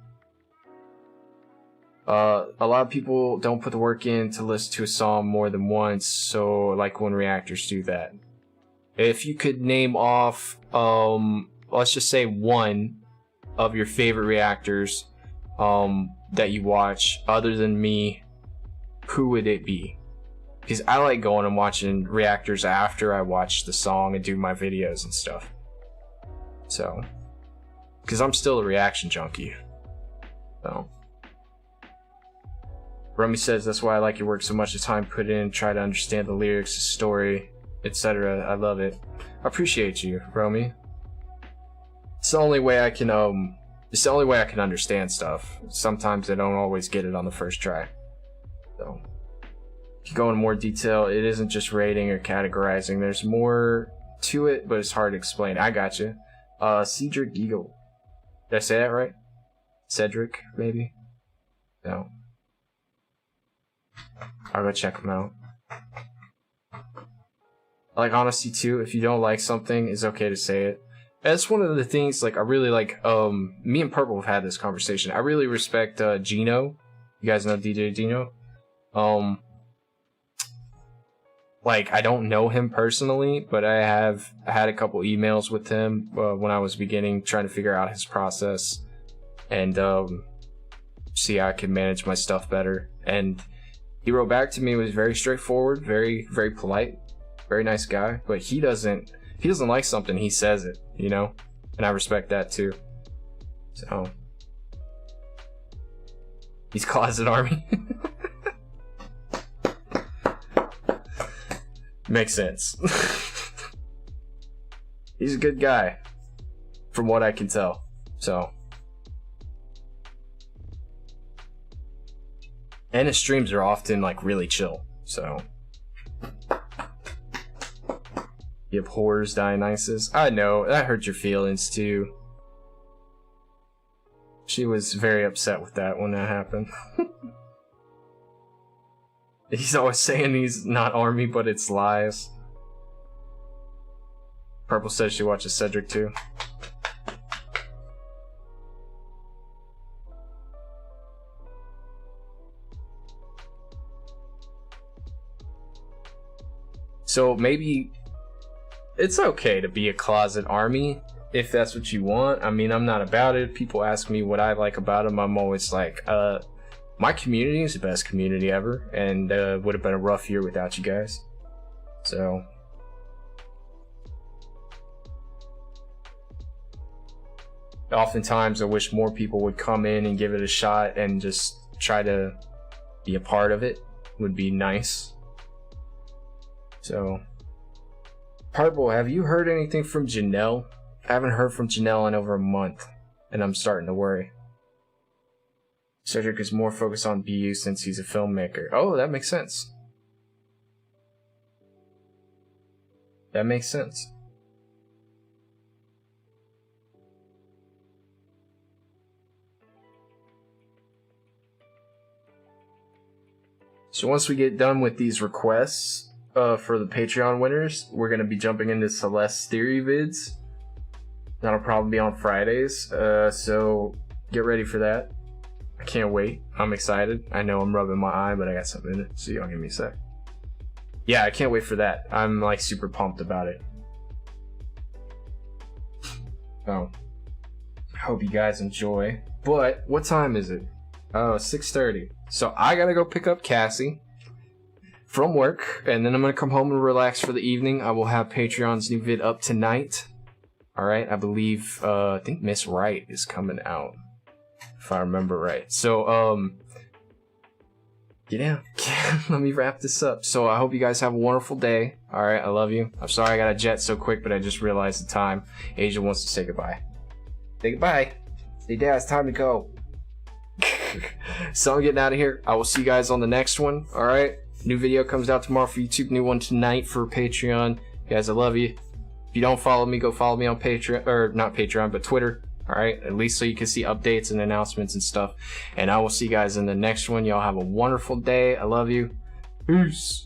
a lot of people don't put the work in to listen to a song more than once, so like when reactors do that. If you could name off, let's just say one of your favorite reactors, that you watch, other than me, who would it be? Because I like going and watching reactors after I watch the song and do my videos and stuff. So, because I'm still a reaction junkie. So, Rummy says, that's why I like your work so much. The time put in, try to understand the lyrics, the story, etc. I love it. I appreciate you, Romy. It's the only way I can, understand stuff. Sometimes I don't always get it on the first try. So, to go in more detail, it isn't just rating or categorizing. There's more to it, but it's hard to explain. I got you. Cedric Eagle. Did I say that right? Cedric, maybe? No. I'll go check him out. I like honesty too. If you don't like something, it's okay to say it. That's one of the things, like, I really like, me and Purple have had this conversation. I really respect, Gino. You guys know DJ Gino? Like, I don't know him personally, but I have had a couple emails with him when I was trying to figure out his process and see how I could manage my stuff better. And he wrote back to me, was very straightforward, very, very polite, very nice guy. But he doesn't like something, he says it, you know? And I respect that too. So, he's Closet Army. Makes sense. He's a good guy, from what I can tell. So, and his streams are often like really chill. So, He abhors Dionysus. I know, that hurt your feelings too. She was very upset with that when that happened. He's always saying he's not army, but it's lies. Purple says she watches Cedric too. So maybe it's okay to be a closet army if that's what you want. I mean, I'm not about it. People ask me what I like about them. I'm always like, my community is the best community ever, and would have been a rough year without you guys. So oftentimes I wish more people would come in and give it a shot and just try to be a part of it. Would be nice. So, Purple, have you heard anything from Janelle? I haven't heard from Janelle in over a month, and I'm starting to worry. Cedric is more focused on BU since he's a filmmaker. Oh, that makes sense. That makes sense. So once we get done with these requests, for the Patreon winners, we're going to be jumping into Celeste's theory vids. That'll probably be on Fridays, so get ready for that. I can't wait. I'm excited. I know I'm rubbing my eye, but I got something in it, so y'all give me a sec. Yeah, I can't wait for that. I'm like super pumped about it. Oh, I hope you guys enjoy. But what time is it? Oh, 6:30. So I gotta go pick up Cassie from work, and then I'm gonna come home and relax for the evening. I will have Patreon's new vid up tonight. Alright, I believe, I think Miss Wright is coming out, if I remember right. So, yeah, let me wrap this up. So I hope you guys have a wonderful day. Alright, I love you. I'm sorry I got to jet so quick, but I just realized the time. Asia wants to say goodbye. Say goodbye. Say, Dad, it's time to go. So I'm getting out of here. I will see you guys on the next one. Alright? New video comes out tomorrow for YouTube. New one tonight for Patreon. Guys, I love you. If you don't follow me, go follow me on Patreon. Or not Patreon, but Twitter. Alright? At least so you can see updates and announcements and stuff. And I will see you guys in the next one. Y'all have a wonderful day. I love you. Peace.